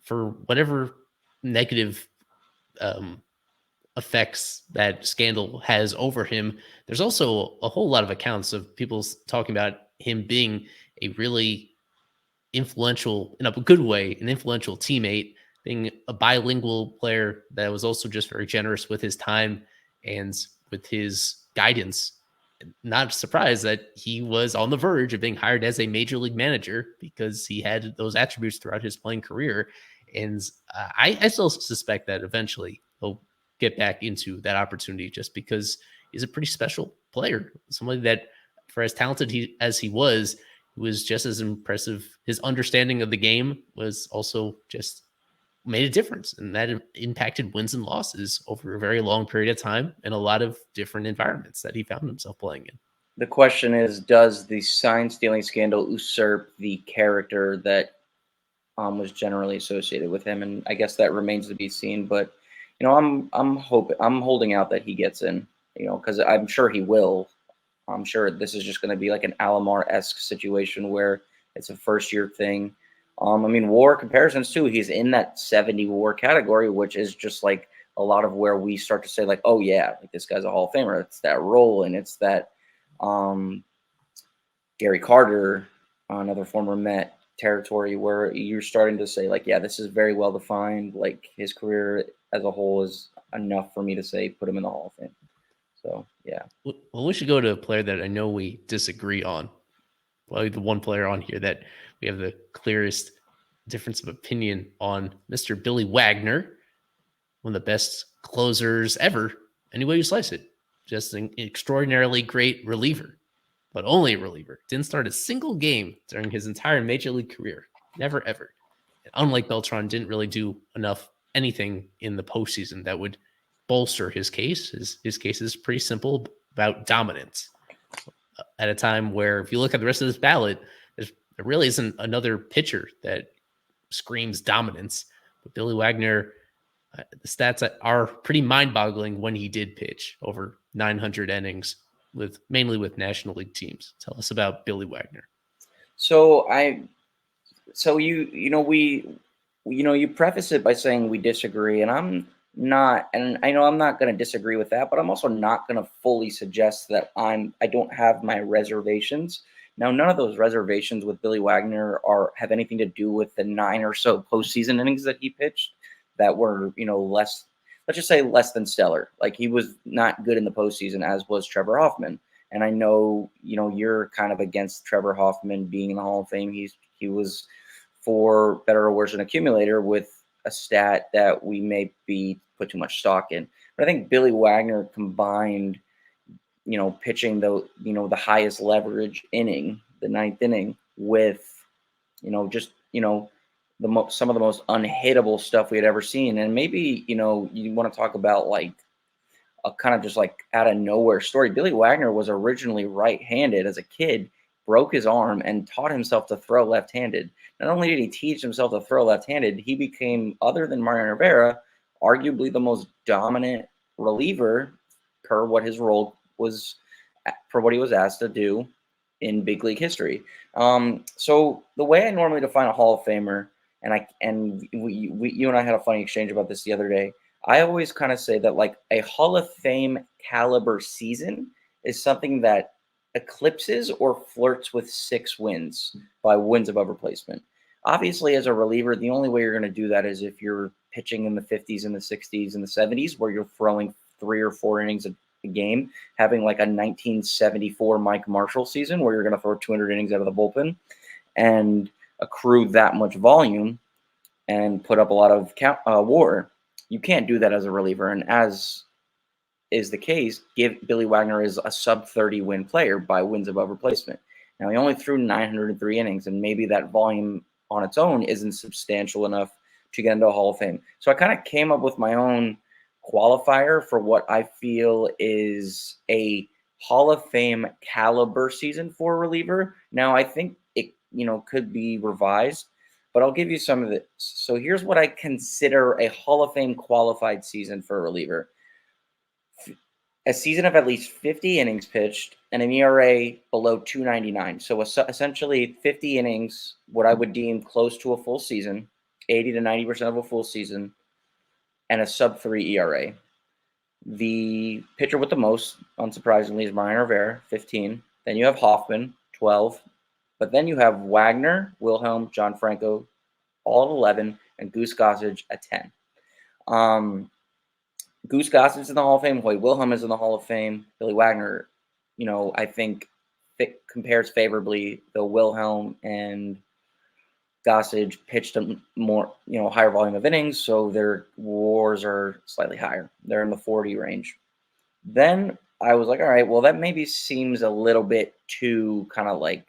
For whatever negative effects that scandal has over him, there's also a whole lot of accounts of people talking about him being a really influential, in a good way, an influential teammate, being a bilingual player that was also just very generous with his time and with his guidance. Not surprised that he was on the verge of being hired as a major league manager because he had those attributes throughout his playing career. And I still suspect that eventually he'll get back into that opportunity just because he's a pretty special player. Somebody that, for as talented as he was just as impressive. His understanding of the game was also just made a difference, and that impacted wins and losses over a very long period of time in a lot of different environments that he found himself playing in. The question is, does the sign stealing scandal usurp the character that was generally associated with him? And I guess that remains to be seen. But I'm holding out that he gets in. Because I'm sure he will. I'm sure this is just going to be like an Alomar-esque situation where it's a first-year thing. I mean, WAR comparisons too. He's in that 70 WAR category, which is just like a lot of where we start to say, like, oh yeah, like this guy's a Hall of Famer. It's that role, and it's that Gary Carter, another former Met territory, where you're starting to say, like, yeah, this is very well defined. Like his career as a whole is enough for me to say put him in the Hall of Fame. So, yeah. Well, we should go to a player that I know we disagree on. Well, the one player on here that we have the clearest difference of opinion on, Mr. Billy Wagner, one of the best closers ever, any way you slice it. Just an extraordinarily great reliever, but only a reliever. Didn't start a single game during his entire major league career. Never, ever. And unlike Beltran, didn't really do anything in the postseason that would bolster his case. His case is pretty simple about dominance. At a time where, if you look at the rest of this ballot, there really isn't another pitcher that screams dominance. But Billy Wagner, the stats are pretty mind-boggling when he did pitch over 900 innings mainly with National League teams. Tell us about Billy Wagner. You preface it by saying we disagree, and I'm not, and I know I'm not going to disagree with that, but I'm also not going to fully suggest that I don't have my reservations. Now, none of those reservations with Billy Wagner have anything to do with the 9 or so postseason innings that he pitched that were, let's just say less than stellar. Like, he was not good in the postseason, as was Trevor Hoffman. And I know, you're kind of against Trevor Hoffman being in the Hall of Fame. He was, for better or worse, an accumulator with a stat that we may be put too much stock in. But I think Billy Wagner combined, pitching the highest leverage inning, the 9th inning, with, some of the most unhittable stuff we had ever seen. And maybe, you want to talk about like a kind of just like out of nowhere story. Billy Wagner was originally right-handed as a kid, broke his arm, and taught himself to throw left-handed. Not only did he teach himself to throw left-handed, he became, other than Mariano Rivera, arguably the most dominant reliever per what his role was, for what he was asked to do in big league history. So the way I normally define a Hall of Famer, and you and I had a funny exchange about this the other day. I always kind of say that like a Hall of Fame caliber season is something that eclipses or flirts with 6 wins by wins above replacement. Obviously, as a reliever, the only way you're going to do that is if you're pitching in the 50s and the 60s and the 70s, where you're throwing 3 or 4 innings a game, having like a 1974 Mike Marshall season where you're going to throw 200 innings out of the bullpen and accrue that much volume and put up a lot of WAR. You can't do that as a reliever, and as is the case, Billy Wagner is a sub-30 win player by wins above replacement. Now, he only threw 903 innings, and maybe that volume on its own isn't substantial enough to get into a Hall of Fame. So I kind of came up with my own qualifier for what I feel is a Hall of Fame caliber season for a reliever. Now, I think it could be revised, but I'll give you some of it. So here's what I consider a Hall of Fame qualified season for a reliever. A season of at least 50 innings pitched and an ERA below 2.99. So essentially 50 innings, what I would deem close to a full season, 80 to 90% of a full season, and a sub-3 ERA. The pitcher with the most, unsurprisingly, is Mariano Rivera, 15. Then you have Hoffman, 12. But then you have Wagner, Wilhelm, John Franco, all at 11, and Goose Gossage at 10. Goose Gossage is in the Hall of Fame. Hoy Wilhelm is in the Hall of Fame. Billy Wagner, I think it compares favorably, though Wilhelm and Gossage pitched a more, higher volume of innings, so their WARs are slightly higher. They're in the 40 range. Then I was like, all right, well, that maybe seems a little bit too kind of like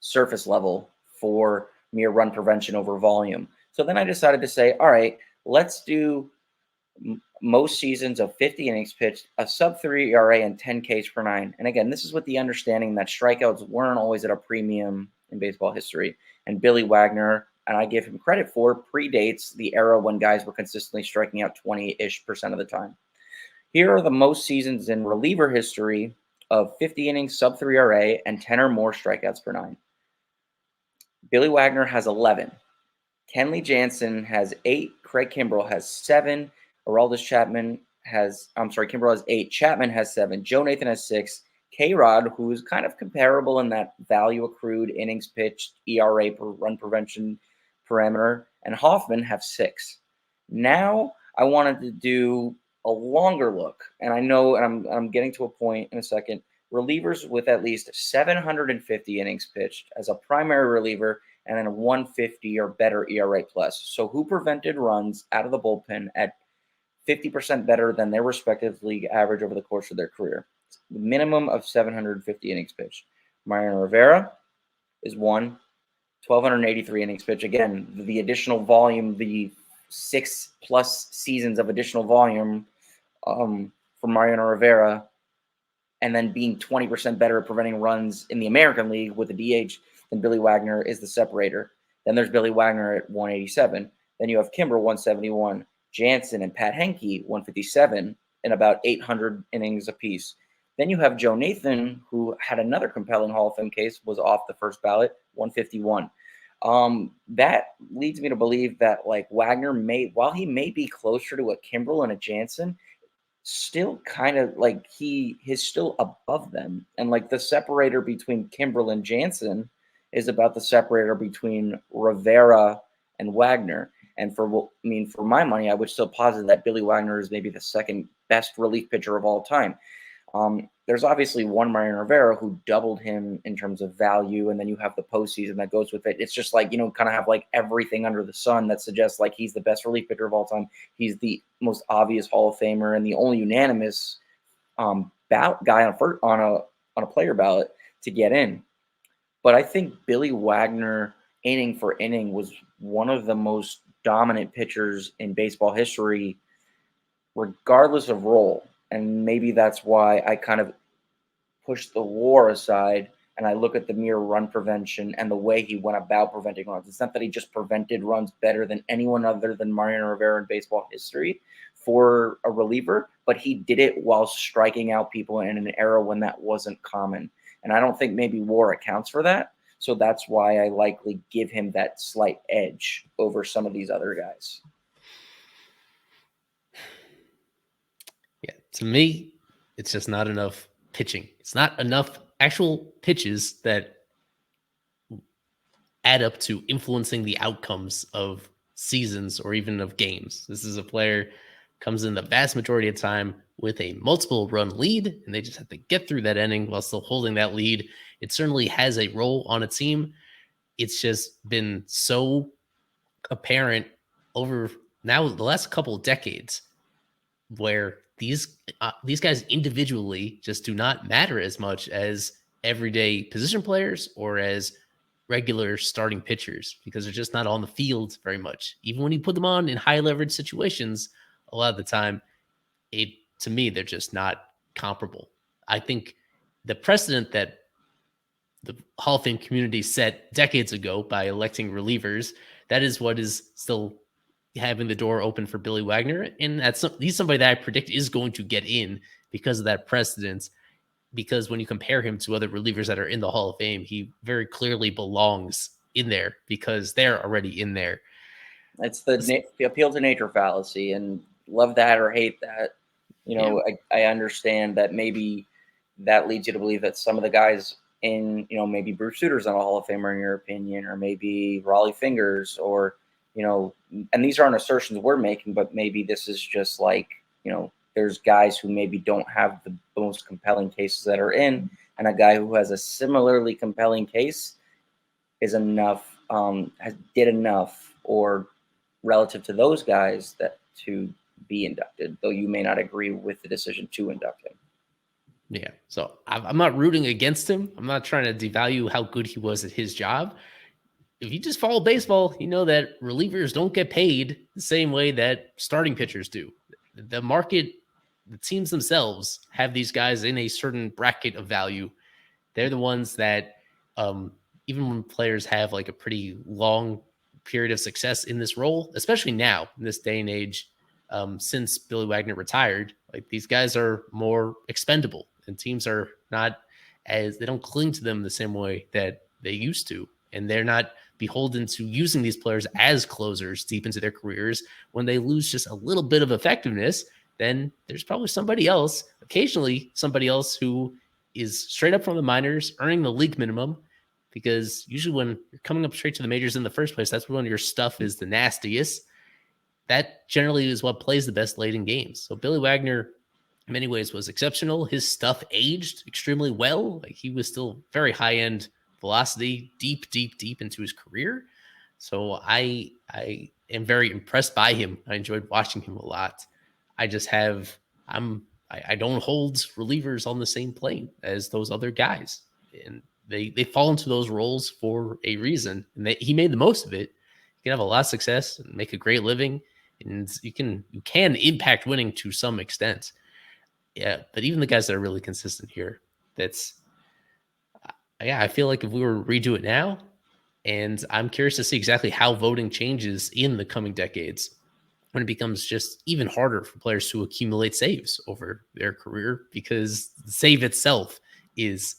surface level for mere run prevention over volume. So then I decided to say, all right, let's do most seasons of 50 innings pitched, a sub-3 ERA, and 10 Ks per 9. And again, this is with the understanding that strikeouts weren't always at a premium in baseball history. And Billy Wagner, and I give him credit for, predates the era when guys were consistently striking out 20-ish% of the time. Here are the most seasons in reliever history of 50 innings, sub-3 ERA, and 10 or more strikeouts per 9. Billy Wagner has 11. Kenley Jansen has 8. Craig Kimbrell has 7. Kimbrell has 8. Chapman has 7. Joe Nathan has 6. K-Rod, who is kind of comparable in that value accrued, innings pitched, ERA per run prevention parameter, and Hoffman have 6. Now I wanted to do a longer look, and I know, and I'm getting to a point in a second, relievers with at least 750 innings pitched as a primary reliever and then a 150 or better ERA plus. So who prevented runs out of the bullpen at 50% better than their respective league average over the course of their career. The minimum of 750 innings pitched. Mariano Rivera is 1, 1,283 innings pitched. Again, the additional volume, the 6+ seasons of additional volume for Mariano Rivera, and then being 20% better at preventing runs in the American League with a DH than Billy Wagner is the separator. Then there's Billy Wagner at 187. Then you have Kimbrell, 171. Jansen and Pat Henke, 157, in about 800 innings apiece. Then you have Joe Nathan, who had another compelling Hall of Fame case, was off the first ballot, 151. That leads me to believe that like Wagner while he may be closer to a Kimbrell and a Jansen, still kind of like he is still above them. And like the separator between Kimbrell and Jansen is about the separator between Rivera and Wagner. And for my money, I would still posit that Billy Wagner is maybe the second best relief pitcher of all time. There's obviously one Mariano Rivera who doubled him in terms of value, and then you have the postseason that goes with it. It's just like, kind of have like everything under the sun that suggests like he's the best relief pitcher of all time. He's the most obvious Hall of Famer and the only unanimous guy on a player ballot to get in. But I think Billy Wagner, inning for inning, was one of the most dominant pitchers in baseball history, regardless of role. And maybe that's why I kind of push the WAR aside and I look at the mere run prevention and the way he went about preventing runs. It's not that he just prevented runs better than anyone other than Mariano Rivera in baseball history for a reliever, but he did it while striking out people in an era when that wasn't common. And I don't think maybe WAR accounts for that. So that's why I likely give him that slight edge over some of these other guys. Yeah, to me, it's just not enough pitching. It's not enough actual pitches that add up to influencing the outcomes of seasons or even of games. This is a player comes in the vast majority of time with a multiple run lead, and they just have to get through that inning while still holding that lead. It certainly has a role on a team. It's just been so apparent over now the last couple of decades where these guys individually just do not matter as much as everyday position players or as regular starting pitchers because they're just not on the field very much. Even when you put them on in high leverage situations, a lot of the time, to me, they're just not comparable. I think the precedent that the Hall of Fame community set decades ago by electing relievers, that is what is still having the door open for Billy Wagner. And he's somebody that I predict is going to get in because of that precedence. Because when you compare him to other relievers that are in the Hall of Fame, he very clearly belongs in there because they're already in there. It's the appeal to nature fallacy, and love that or hate that. I understand that maybe that leads you to believe that some of the guys in, maybe Bruce Suter's not a Hall of Famer in your opinion, or maybe Raleigh Fingers, or, and these aren't assertions we're making, but maybe this is just like, there's guys who maybe don't have the most compelling cases that are in, and a guy who has a similarly compelling case is enough, did enough, or relative to those guys that to be inducted, though you may not agree with the decision to induct him. Yeah. So I'm not rooting against him. I'm not trying to devalue how good he was at his job. If you just follow baseball, you know that relievers don't get paid the same way that starting pitchers do. The market, the teams themselves have these guys in a certain bracket of value. They're the ones that, even when players have like a pretty long period of success in this role, especially now in this day and age, since Billy Wagner retired, like these guys are more expendable and teams are not they don't cling to them the same way that they used to. And they're not beholden to using these players as closers deep into their careers. When they lose just a little bit of effectiveness, then there's probably somebody else, occasionally somebody else who is straight up from the minors, earning the league minimum, because usually when you're coming up straight to the majors in the first place, that's when your stuff is the nastiest. That generally is what plays the best late in games. So Billy Wagner, in many ways, was exceptional. His stuff aged extremely well. Like he was still very high-end velocity, deep into his career. So I am very impressed by him. I enjoyed watching him a lot. I just have I don't hold relievers on the same plane as those other guys, and they fall into those roles for a reason. And he made the most of it. You can have a lot of success and make a great living, and you can impact winning to some extent. Yeah, but even the guys that are really consistent here, I feel like if we were to redo it now, and I'm curious to see exactly how voting changes in the coming decades when it becomes just even harder for players to accumulate saves over their career, because the save itself is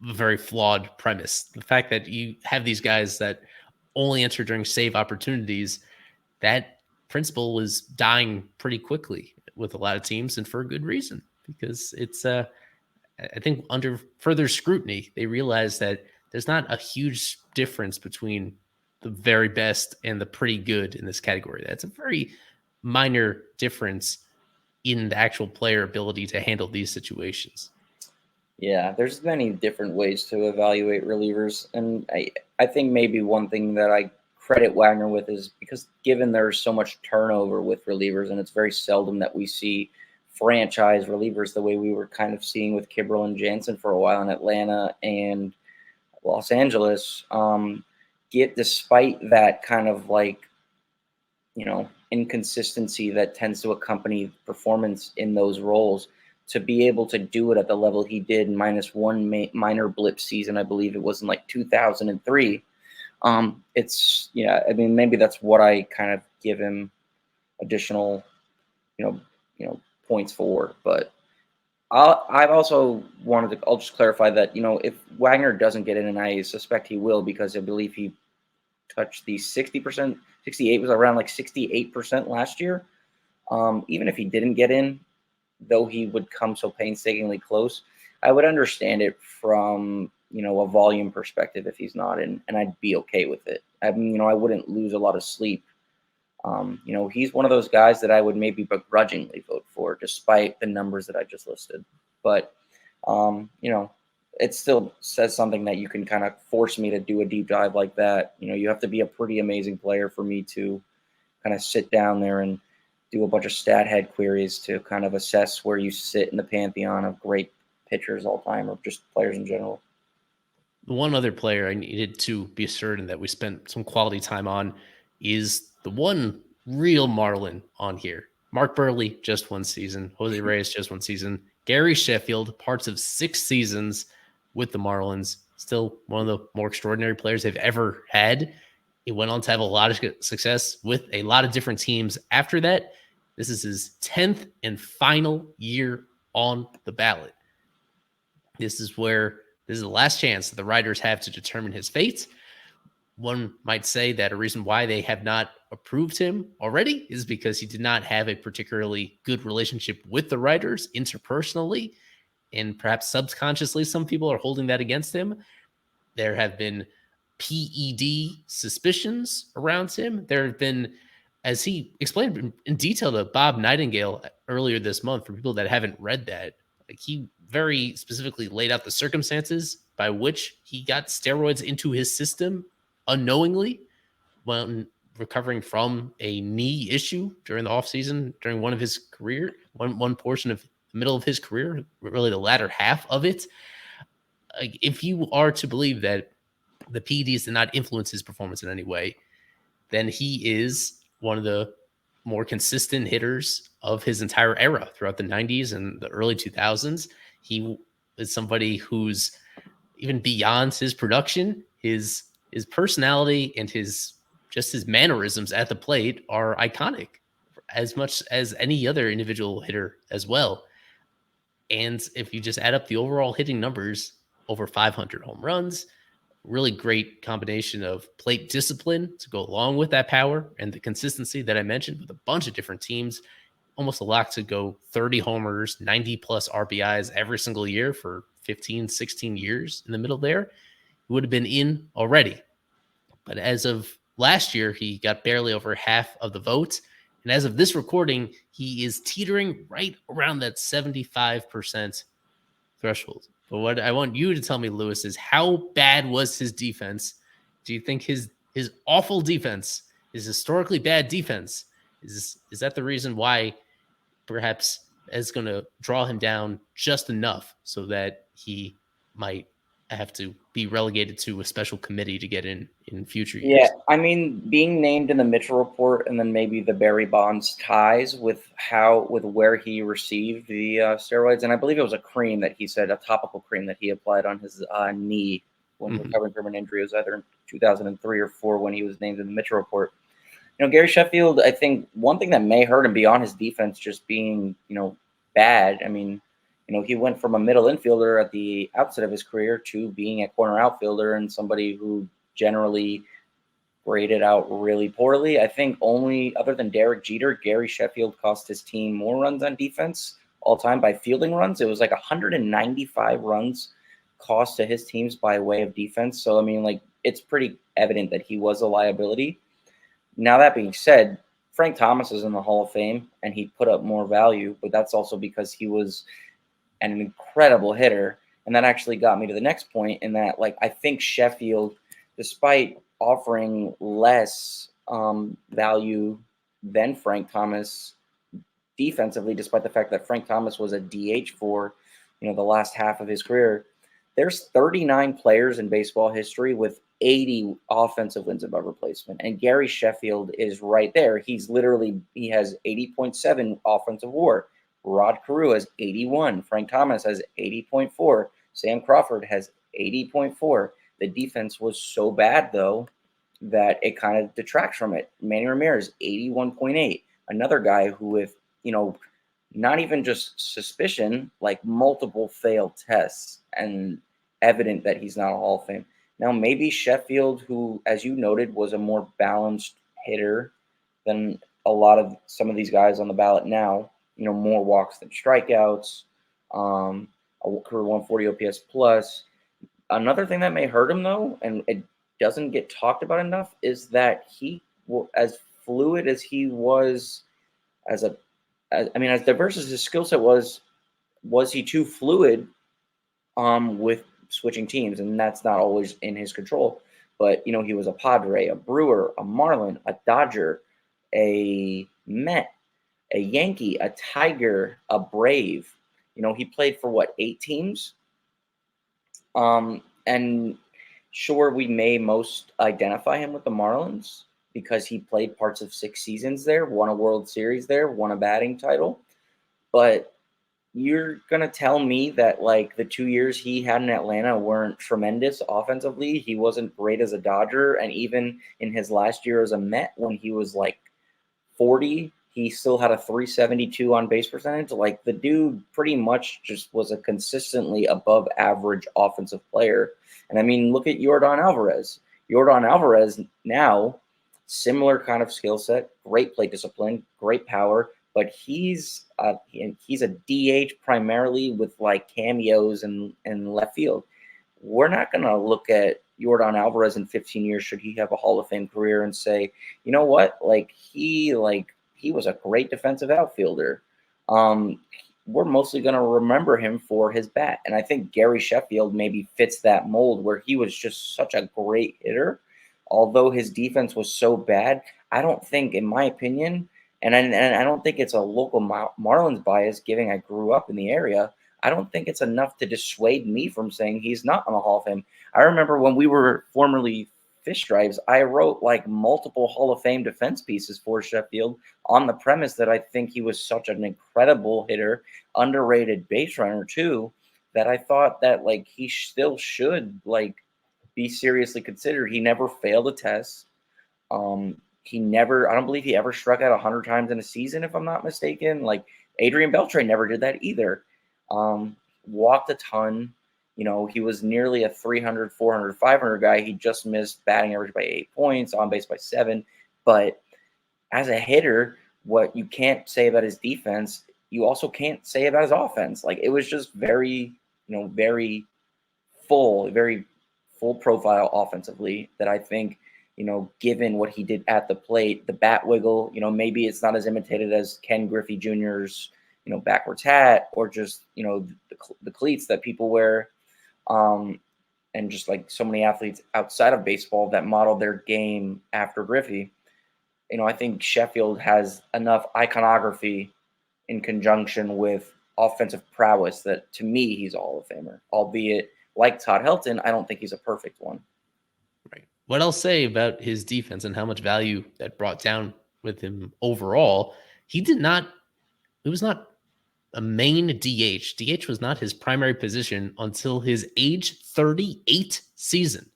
a very flawed premise. The fact that you have these guys that only enter during save opportunities, that principle was dying pretty quickly with a lot of teams, and for a good reason, because it's I think under further scrutiny, they realize that there's not a huge difference between the very best and the pretty good in this category. That's a very minor difference in the actual player ability to handle these situations. Yeah, there's many different ways to evaluate relievers. And I think maybe one thing that I credit Wagner with is because given there's so much turnover with relievers, and it's very seldom that we see franchise relievers the way we were kind of seeing with Kimbrel and Jansen for a while in Atlanta and Los Angeles, despite that kind of like, inconsistency that tends to accompany performance in those roles, to be able to do it at the level he did minus one minor blip season, I believe it was in like 2003. It's, yeah, I mean, maybe that's what I kind of give him additional, points for. But I've also wanted to, I'll just clarify that, if Wagner doesn't get in, and I suspect he will, because I believe he touched the 60%, 68 was around like 68% last year. Even if he didn't get in, though he would come so painstakingly close, I would understand it from, a volume perspective if he's not in, and I'd be okay with it. I mean, I wouldn't lose a lot of sleep. He's one of those guys that I would maybe begrudgingly vote for, despite the numbers that I just listed. But, it still says something that you can kind of force me to do a deep dive like that. You have to be a pretty amazing player for me to kind of sit down there and do a bunch of stat head queries to kind of assess where you sit in the pantheon of great pitchers all time, or just players in general. The one other player I needed to be certain that we spent some quality time on is the one real Marlin on here. Mark Burley, just one season. Jose Reyes, just one season. Gary Sheffield, parts of 6 seasons with the Marlins. Still one of the more extraordinary players they've ever had. He went on to have a lot of success with a lot of different teams after that. This is his 10th and final year on the ballot. This is the last chance that the writers have to determine his fate. One might say that a reason why they have not approved him already is because he did not have a particularly good relationship with the writers interpersonally, and perhaps subconsciously some people are holding that against him. There have been PED suspicions around him. There have been, as he explained in detail to Bob Nightingale earlier this month, for people that haven't read that, like, he very specifically laid out the circumstances by which he got steroids into his system unknowingly when recovering from a knee issue during the offseason, during one of his career, one portion of the middle of his career, really the latter half of it. Like, if you are to believe that the PEDs did not influence his performance in any way, then he is one of the more consistent hitters of his entire era throughout the 90s and the early 2000s. He is somebody who's, even beyond his production, his personality and his mannerisms at the plate are iconic, as much as any other individual hitter as well. And if you just add up the overall hitting numbers, over 500 home runs, really great combination of plate discipline to go along with that power and the consistency that I mentioned with a bunch of different teams, almost a lot to go 30 homers, 90 plus RBIs every single year for 15, 16 years in the middle there. He would have been in already. But as of last year, he got barely over half of the vote. And as of this recording, he is teetering right around that 75% threshold. But what I want you to tell me, Lewis, is how bad was his defense? Do you think his awful defense, his historically bad defense, is that the reason why perhaps is going to draw him down just enough so that he might have to be relegated to a special committee to get in future years? Yeah, I mean, being named in the Mitchell report, and then maybe the Barry Bonds ties with where he received the steroids, and I believe it was a cream that he said, a topical cream that he applied on his knee when recovering from an injury. It was either in 2003 or 4 when he was named in the Mitchell report. Gary Sheffield, I think one thing that may hurt him beyond his defense just being, bad. I mean, he went from a middle infielder at the outset of his career to being a corner outfielder and somebody who generally graded out really poorly. I think only, other than Derek Jeter, Gary Sheffield cost his team more runs on defense all time by fielding runs. It was like 195 runs cost to his teams by way of defense. So, I mean, it's pretty evident that he was a liability. Now, that being said, Frank Thomas is in the Hall of Fame, and he put up more value, but that's also because he was an incredible hitter. And that actually got me to the next point, in that, I think Sheffield, despite offering less value than Frank Thomas defensively, despite the fact that Frank Thomas was a DH for, the last half of his career, there's 39 players in baseball history with 80 offensive wins above replacement. And Gary Sheffield is right there. He has 80.7 offensive WAR. Rod Carew has 81. Frank Thomas has 80.4. Sam Crawford has 80.4. The defense was so bad, though, that it kind of detracts from it. Manny Ramirez, 81.8. Another guy who, with, not even just suspicion, like multiple failed tests and evident that he's not a Hall of Fame. Now, maybe Sheffield, who, as you noted, was a more balanced hitter than a lot of some of these guys on the ballot now, more walks than strikeouts, a career 140 OPS plus. Another thing that may hurt him, though, and it doesn't get talked about enough, is that he, as fluid as he was, as diverse as his skill set was he too fluid with switching teams? And that's not always in his control. But, he was a Padre, a Brewer, a Marlin, a Dodger, a Met, a Yankee, a Tiger, a Brave. He played for 8 teams? And sure, we may most identify him with the Marlins because he played parts of 6 seasons there, won a World Series there, won a batting title. But you're going to tell me that, like, the 2 years he had in Atlanta weren't tremendous offensively? He wasn't great as a Dodger, and even in his last year as a Met, when he was, 40, he still had a 372 on base percentage. Like, the dude pretty much just was a consistently above average offensive player. And I mean, look at Yordan Alvarez. Yordan Alvarez now, similar kind of skill set, great plate discipline, great power, but he's a DH primarily with cameos in left field. We're not going to look at Yordan Alvarez in 15 years, should he have a Hall of Fame career, and say, you know what, he was a great defensive outfielder. We're mostly going to remember him for his bat. And I think Gary Sheffield maybe fits that mold, where he was just such a great hitter. Although his defense was so bad, I don't think, in my opinion, and I don't think it's a local Marlins bias, given I grew up in the area, I don't think it's enough to dissuade me from saying he's not on the Hall of Fame. I remember when we were formerly Fish Stripes, I wrote multiple Hall of Fame defense pieces for Sheffield on the premise that I think he was such an incredible hitter, underrated base runner too, that I thought that he still should be seriously considered. He never failed a test. I don't believe he ever struck out 100 times in a season, if I'm not mistaken. Adrian Beltre never did that either. Walked a ton. He was nearly a 300, 400, 500 guy. He just missed batting average by 8 points, on base by 7. But as a hitter, what you can't say about his defense, you also can't say about his offense. It was just very very full profile offensively, that I think, given what he did at the plate, the bat wiggle, maybe it's not as imitated as Ken Griffey Jr.'s, backwards hat, or just, the cleats that people wear. And just so many athletes outside of baseball that modeled their game after Griffey. I think Sheffield has enough iconography in conjunction with offensive prowess that, to me, he's a Hall of Famer. Albeit, like Todd Helton, I don't think he's a perfect one. Right. What I'll say about his defense and how much value that brought down with him overall, it was not a main DH. DH was not his primary position until his age 38 season.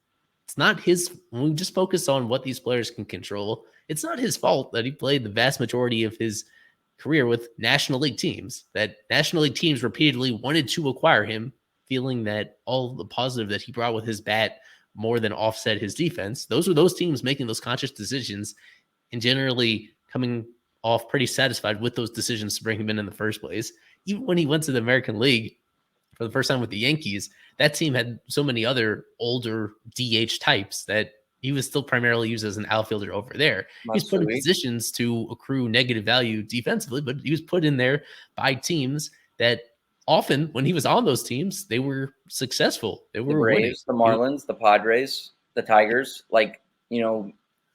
It's not his, when we just focus on what these players can control, it's not his fault that he played the vast majority of his career with National League teams, that National League teams repeatedly wanted to acquire him, feeling that all the positive that he brought with his bat more than offset his defense. Those were those teams making those conscious decisions and generally coming off pretty satisfied with those decisions to bring him in the first place. Even when he went to the American League for the first time with the Yankees, that team had so many other older DH types that he was still primarily used as an outfielder over there. He was put in positions to accrue negative value defensively, but he was put in there by teams that often, when he was on those teams, they were successful. They were the Braves, winning. The Marlins, the Padres, the Tigers.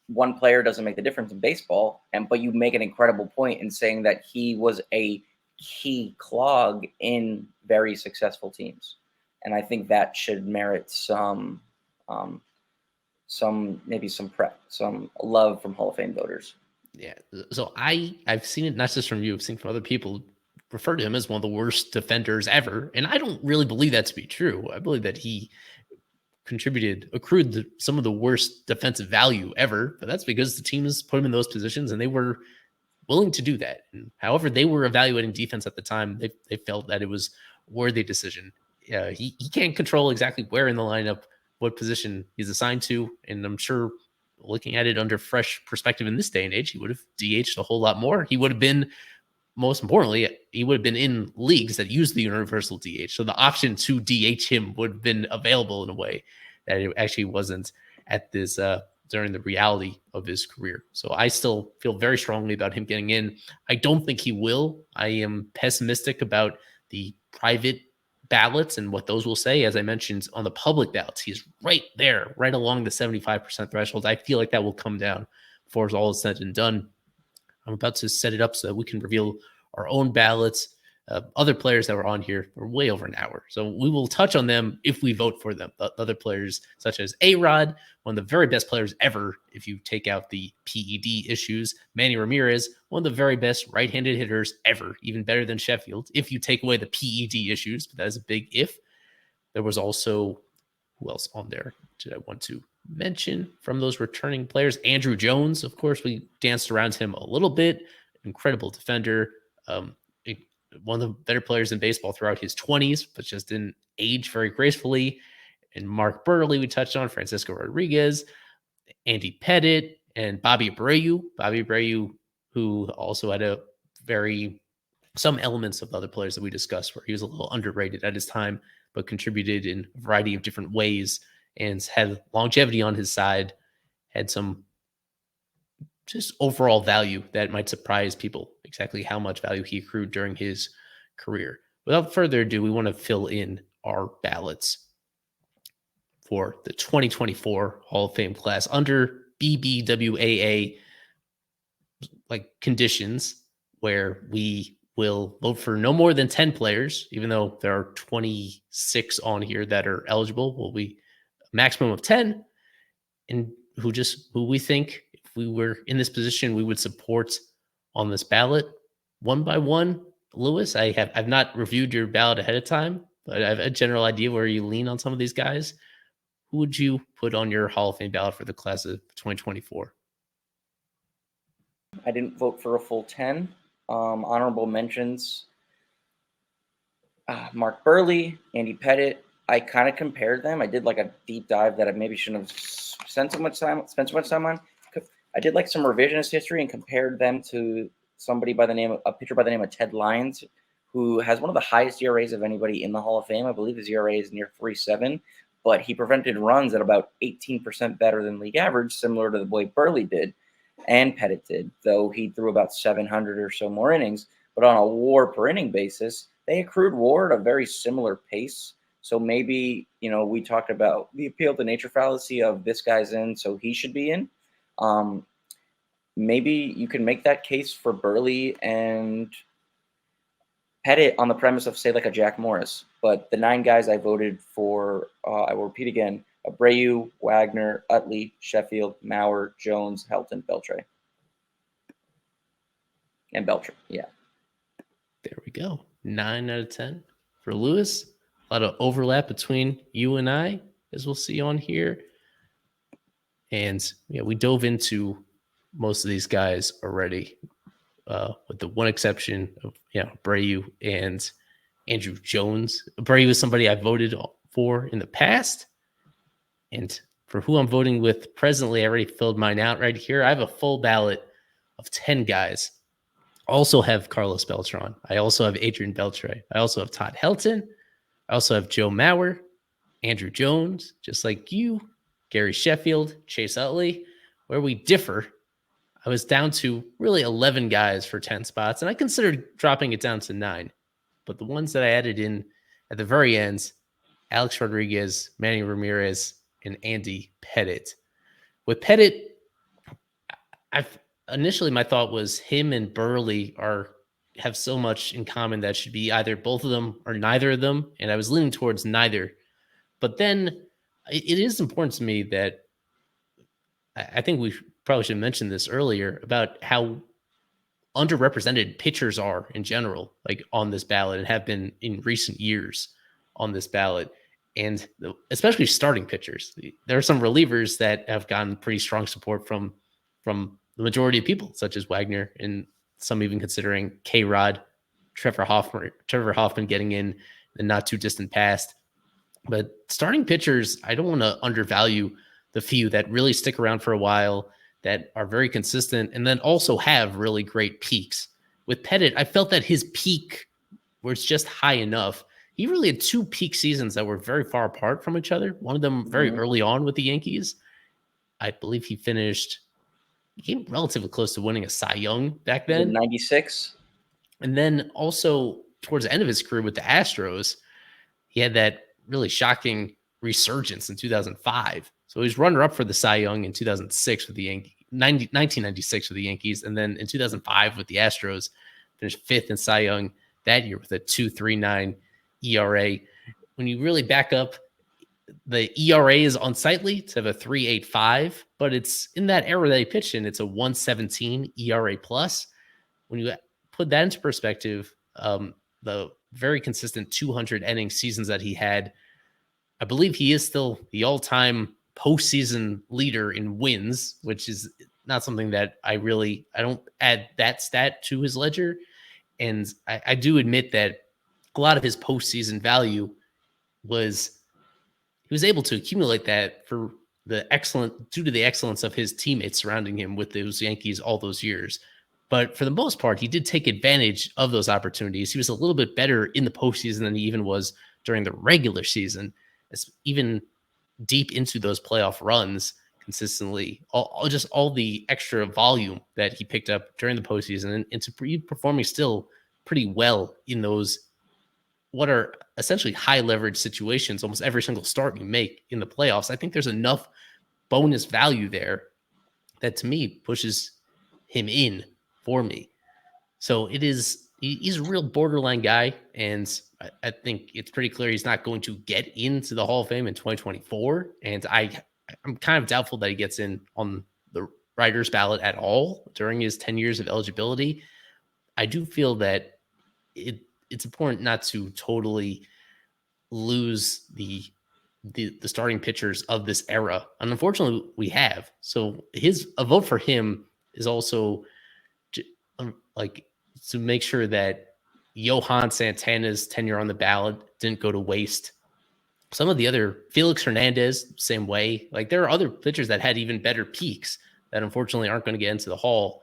One player doesn't make the difference in baseball, but you make an incredible point in saying that he was a key clog in very successful teams, and I think that should merit some love from Hall of Fame voters. Yeah. So I've seen it not just from you, I've seen from other people refer to him as one of the worst defenders ever. And I don't really believe that to be true. I believe that he accrued some of the worst defensive value ever, but that's because the teams put him in those positions and they were willing to do that. And however they were evaluating defense at the time, they felt that it was a worthy decision. He can't control exactly where in the lineup, what position he's assigned to. And I'm sure looking at it under fresh perspective in this day and age, he would have DH'd a whole lot more. He would have been, most importantly, he would have been in leagues that use the universal DH. So the option to DH him would have been available in a way that it actually wasn't at this during the reality of his career. So I still feel very strongly about him getting in. I don't think he will. I am pessimistic about the private ballots and what those will say. As I mentioned, on the public ballots, he's right there, right along the 75% threshold. I feel like that will come down before it's all said and done. I'm about to set it up so that we can reveal our own ballots. Other players that were on here are way over an hour. So we will touch on them if we vote for them. Other players such as A-Rod, one of the very best players ever if you take out the PED issues. Manny Ramirez, one of the very best right-handed hitters ever, even better than Sheffield, if you take away the PED issues, but that is a big if. There was also, who else on there did I want to mention from those returning players? Andrew Jones, of course, we danced around him a little bit. Incredible defender. One of the better players in baseball throughout his 20s, but just didn't age very gracefully. And Mark Burley, we touched on, Francisco Rodriguez, Andy Pettit, and Bobby Abreu. Bobby Abreu, who also had some elements of the other players that we discussed where he was a little underrated at his time, but contributed in a variety of different ways and had longevity on his side, had some just overall value that might surprise people exactly how much value he accrued during his career. Without further ado, we want to fill in our ballots for the 2024 Hall of Fame class under BBWAA conditions, where we will vote for no more than 10 players, even though there are 26 on here that are eligible. Will be a maximum of 10, and who we think, if we were in this position, we would support on this ballot one by one. Lewis, I've not reviewed your ballot ahead of time, but I have a general idea where you lean on some of these guys. Who would you put on your Hall of Fame ballot for the class of 2024? I didn't vote for a full 10. Honorable mentions: Mark Burley, Andy Pettit. I kind of compared them. I did like a deep dive that I maybe shouldn't have spent so much time on. I did like some revisionist history and compared them to a pitcher by the name of Ted Lyons, who has one of the highest ERAs of anybody in the Hall of Fame. I believe his ERA is near 3.7, but he prevented runs at about 18% better than league average, similar to the way Burley did and Pettit did, though he threw about 700 or so more innings. But on a WAR per inning basis, they accrued WAR at a very similar pace. So maybe, we talked about the appeal to nature fallacy of this guy's in, so he should be in. Maybe you can make that case for Burley and Pettit on the premise of, say, like a Jack Morris. But the 9 guys I voted for, I will repeat again: Abreu, Wagner, Utley, Sheffield, Mauer, Jones, Helton, Beltre. And Beltre, yeah. There we go. 9 out of 10 for Lewis. A lot of overlap between you and I, as we'll see on here. And we dove into most of these guys already, with the one exception of Abreu and Andrew Jones. Abreu is somebody I voted for in the past, and for who I'm voting with presently, I already filled mine out right here. I have a full ballot of 10 guys. I also have Carlos Beltran. I also have Adrian Beltre. I also have Todd Helton. I also have Joe Mauer, Andrew Jones, just like you, Gary Sheffield, Chase Utley. Where we differ, I was down to really 11 guys for 10 spots, and I considered dropping it down to 9. But the ones that I added in at the very end: Alex Rodriguez, Manny Ramirez, and Andy Pettit. With Pettit, initially my thought was him and Burley have so much in common that it should be either both of them or neither of them, and I was leaning towards neither. But then it is important to me that I think we probably should mention this earlier about how underrepresented pitchers are in general, like on this ballot, and have been in recent years on this ballot. And especially starting pitchers. There are some relievers that have gotten pretty strong support from the majority of people, such as Wagner, and some even considering K-Rod, Trevor Hoffman getting in the not too distant past. But starting pitchers, I don't want to undervalue the few that really stick around for a while, that are very consistent, and then also have really great peaks. With Pettit, I felt that his peak was just high enough. He really had 2 peak seasons that were very far apart from each other. One of them very early on with the Yankees. I believe he came relatively close to winning a Cy Young back then. 96. And then also towards the end of his career with the Astros, he had that really shocking resurgence in 2005. So he was runner-up for the Cy Young in 2006 with the 1996 with the Yankees, and then in 2005 with the Astros, finished 5th in Cy Young that year with a 2.39 ERA. When you really back up, the ERA is unsightly to have a 3.85, but it's in that era that he pitched in, it's a 1.17 ERA plus. When you put that into perspective, the very consistent 200 inning seasons that he had, I believe he is still the all-time postseason leader in wins, which is not something that I don't add that stat to his ledger. And I do admit that a lot of his postseason value was he was able to accumulate that due to the excellence of his teammates surrounding him with those Yankees all those years. But for the most part, he did take advantage of those opportunities. He was a little bit better in the postseason than he even was during the regular season, even deep into those playoff runs consistently. All the extra volume that he picked up during the postseason, and to performing still pretty well in those what are essentially high leverage situations, almost every single start you make in the playoffs. I think there's enough bonus value there that to me pushes him in for me. So he's a real borderline guy. And I think it's pretty clear he's not going to get into the Hall of Fame in 2024. And I'm kind of doubtful that he gets in on the writer's ballot at all during his 10 years of eligibility. I do feel that it's important not to totally lose the starting pitchers of this era. And unfortunately, we have. So a vote for him is also like to make sure that Johan Santana's tenure on the ballot didn't go to waste. Some of the other, Felix Hernandez, same way. Like there are other pitchers that had even better peaks that unfortunately aren't going to get into the Hall.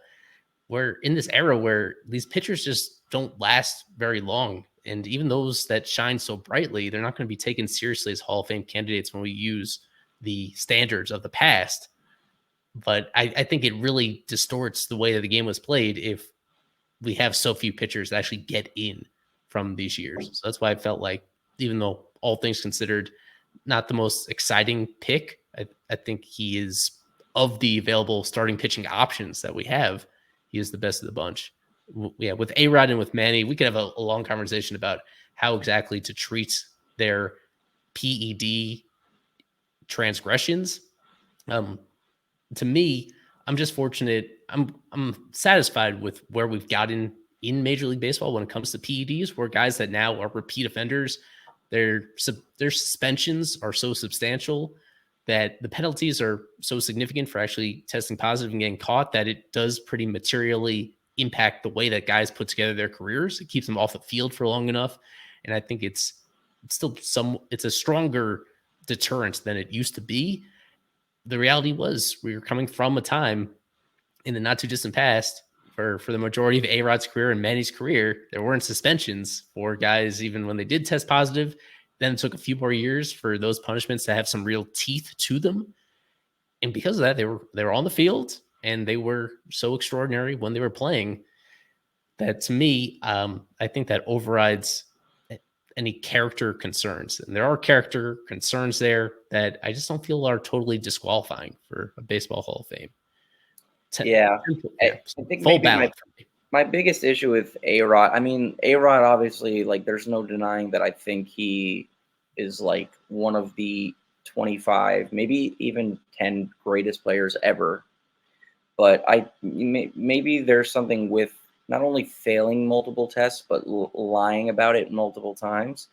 We're in this era where these pitchers just don't last very long. And even those that shine so brightly, they're not going to be taken seriously as Hall of Fame candidates when we use the standards of the past. But I think it really distorts the way that the game was played if we have so few pitchers that actually get in from these years. So that's why I felt like, even though all things considered, not the most exciting pick, I think he is, of the available starting pitching options that we have, he is the best of the bunch. Yeah, with A-Rod and with Manny, we could have a long conversation about how exactly to treat their PED transgressions. To me, I'm just fortunate. I'm satisfied with where we've gotten in Major League Baseball when it comes to PEDs, where guys that now are repeat offenders, their suspensions are so substantial that the penalties are so significant for actually testing positive and getting caught that it does pretty materially impact the way that guys put together their careers. It keeps them off the field for long enough. And I think it's a stronger deterrent than it used to be. The reality was we were coming from a time in the not too distant past for the majority of A-Rod's career and Manny's career, there weren't suspensions for guys even when they did test positive. Then it took a few more years for those punishments to have some real teeth to them. And because of that, they were on the field and they were so extraordinary when they were playing that, to me, I think that overrides any character concerns. And there are character concerns there that I just don't feel are totally disqualifying for a Baseball Hall of Fame. I think full ballot for me. My biggest issue with A-Rod, I mean, A-Rod, obviously, like, there's no denying that I think he is, like, one of the 25, maybe even 10 greatest players ever. But maybe there's something with not only failing multiple tests, but lying about it multiple times.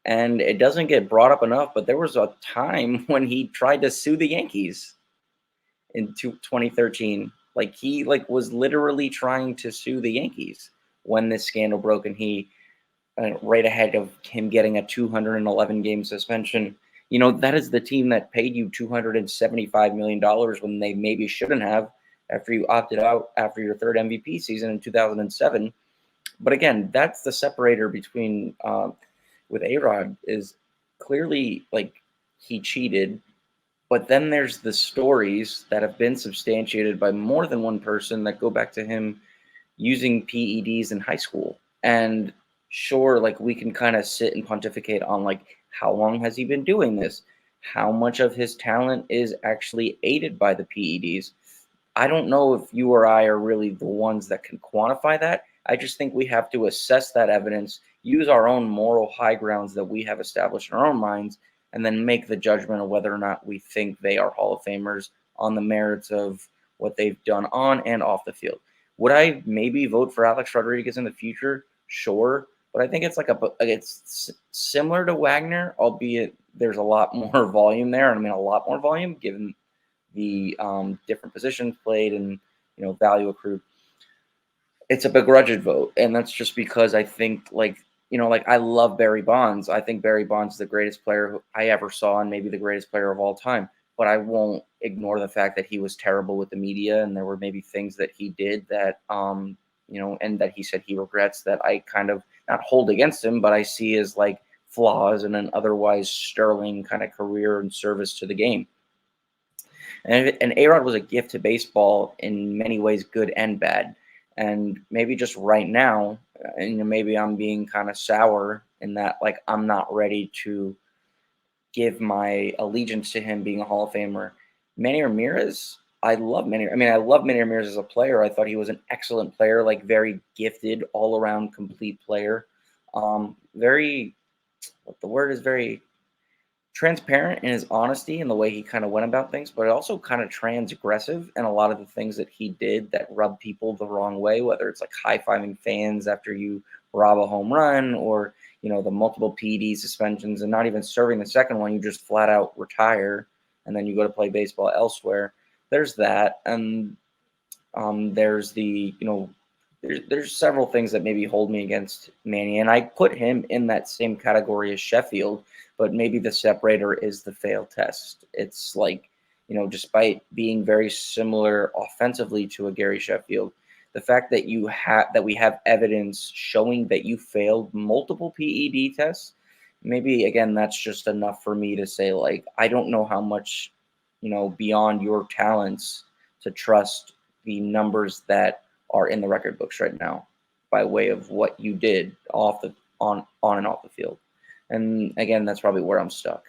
And it doesn't get brought up enough, but there was a time when he tried to sue the Yankees in 2013. Like he was literally trying to sue the Yankees when this scandal broke, and he right ahead of him getting a 211 game suspension. You know, that is the team that paid you $275 million when they maybe shouldn't have after you opted out after your third MVP season in 2007. But again, that's the separator between with A-Rod is clearly like he cheated. But then there's the stories that have been substantiated by more than one person that go back to him using PEDs in high school. And sure, like we can kind of sit and pontificate on like how long has he been doing this? How much of his talent is actually aided by the PEDs? I don't know if you or I are really the ones that can quantify that. I just think we have to assess that evidence, use our own moral high grounds that we have established in our own minds, and then make the judgment of whether or not we think they are Hall of Famers on the merits of what they've done on and off the field. Would I maybe vote for Alex Rodriguez in the future? Sure, but I think it's it's similar to Wagner, albeit there's a lot more volume there. I mean, a lot more volume given the different positions played and value accrued. It's a begrudged vote, and that's just because I think like I love Barry Bonds. I think Barry Bonds is the greatest player I ever saw and maybe the greatest player of all time. But I won't ignore the fact that he was terrible with the media, and there were maybe things that he did that and that he said he regrets that I kind of not hold against him, but I see as like flaws in an otherwise sterling kind of career and service to the game. And A-Rod was a gift to baseball in many ways, good and bad. And maybe just right now, and maybe I'm being kind of sour in that, like, I'm not ready to give my allegiance to him being a Hall of Famer. Manny Ramirez, I love Manny. I mean, I love Manny Ramirez as a player. I thought he was an excellent player, like very gifted, all around complete player. Very, what the word is, very transparent in his honesty and the way he kind of went about things, but also kind of transgressive in a lot of the things that he did that rubbed people the wrong way, whether it's like high-fiving fans after you rob a home run or, the multiple PD suspensions and not even serving the second one, you just flat out retire and then you go to play baseball elsewhere. There's that. And there's the, there's several things that maybe hold me against Manny, and I put him in that same category as Sheffield, but maybe the separator is the fail test. It's like, despite being very similar offensively to a Gary Sheffield, the fact that we have evidence showing that you failed multiple PED tests, maybe again that's just enough for me to say like I don't know how much, beyond your talents to trust the numbers that are in the record books right now by way of what you did on and off the field. And again, that's probably where I'm stuck.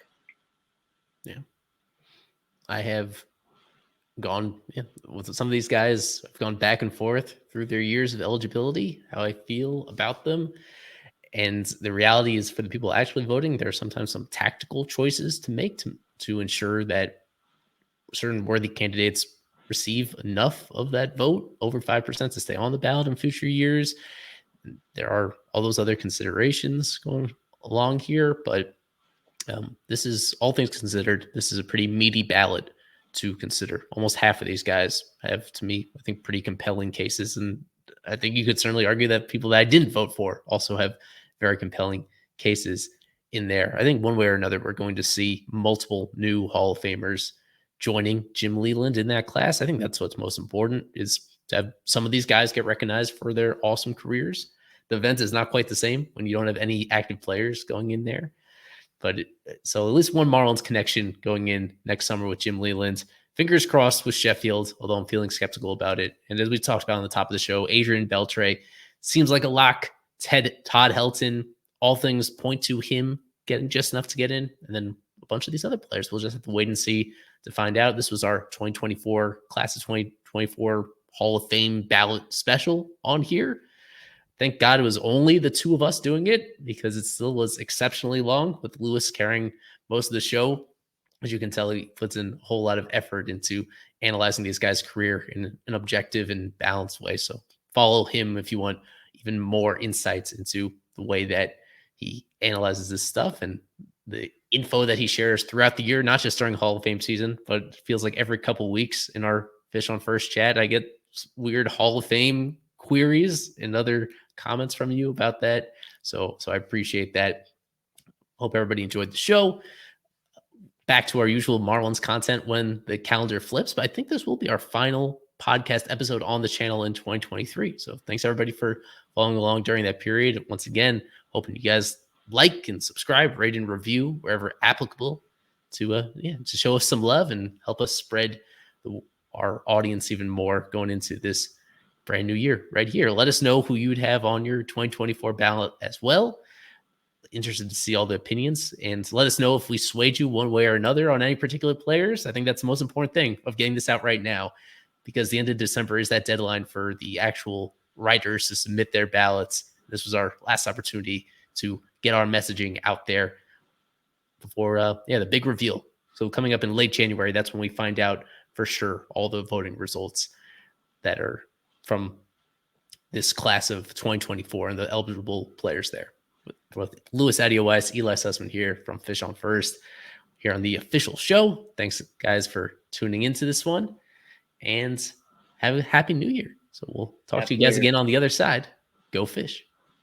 Yeah. I have gone with some of these guys. I've gone back and forth through their years of eligibility, how I feel about them. And the reality is for the people actually voting, there are sometimes some tactical choices to make to ensure that certain worthy candidates receive enough of that vote, over 5%, to stay on the ballot in future years. There are all those other considerations going along here, but this is, all things considered, this is a pretty meaty ballot to consider. Almost half of these guys have, to me, I think, pretty compelling cases. And I think you could certainly argue that people that I didn't vote for also have very compelling cases in there. I think one way or another, we're going to see multiple new Hall of Famers joining Jim Leyland in that class. I think that's what's most important, is to have some of these guys get recognized for their awesome careers. The event is not quite the same when you don't have any active players going in there. But so at least one Marlins connection going in next summer with Jim Leyland. Fingers crossed with Sheffield, although I'm feeling skeptical about it. And as we talked about on the top of the show, Adrian Beltre seems like a lock. Todd Helton, all things point to him getting just enough to get in. And then a bunch of these other players, we'll just have to wait and see to find out. This was our 2024 class of 2024 Hall of Fame ballot special on here. Thank God it was only the two of us doing it, because it still was exceptionally long, with Lewis carrying most of the show. As you can tell, he puts in a whole lot of effort into analyzing these guys' career in an objective and balanced way. So follow him if you want even more insights into the way that he analyzes this stuff and the info that he shares throughout the year, not just during Hall of Fame season, but it feels like every couple weeks in our Fish on First chat, I get weird Hall of Fame queries and other comments from you about that. So I appreciate that. Hope everybody enjoyed the show. Back to our usual Marlins content when the calendar flips, but I think this will be our final podcast episode on the channel in 2023. So thanks everybody for following along during that period. Once again, hoping you guys like and subscribe, rate and review wherever applicable to show us some love and help us spread our audience even more going into this brand new year right here. Let us know who you would have on your 2024 ballot as well. Interested to see all the opinions, and let us know if we swayed you one way or another on any particular players. I think that's the most important thing of getting this out right now, because the end of December is that deadline for the actual writers to submit their ballots. This was our last opportunity to get our messaging out there before the big reveal. So coming up in late January, that's when we find out for sure all the voting results that are from this class of 2024 and the eligible players there. With Lewis, Addeo-Weiss, Ely Sussman here from Fish on First here on the official show. Thanks, guys, for tuning into this one, and have a happy new year. So we'll talk to you guys again on the other side. Go Fish.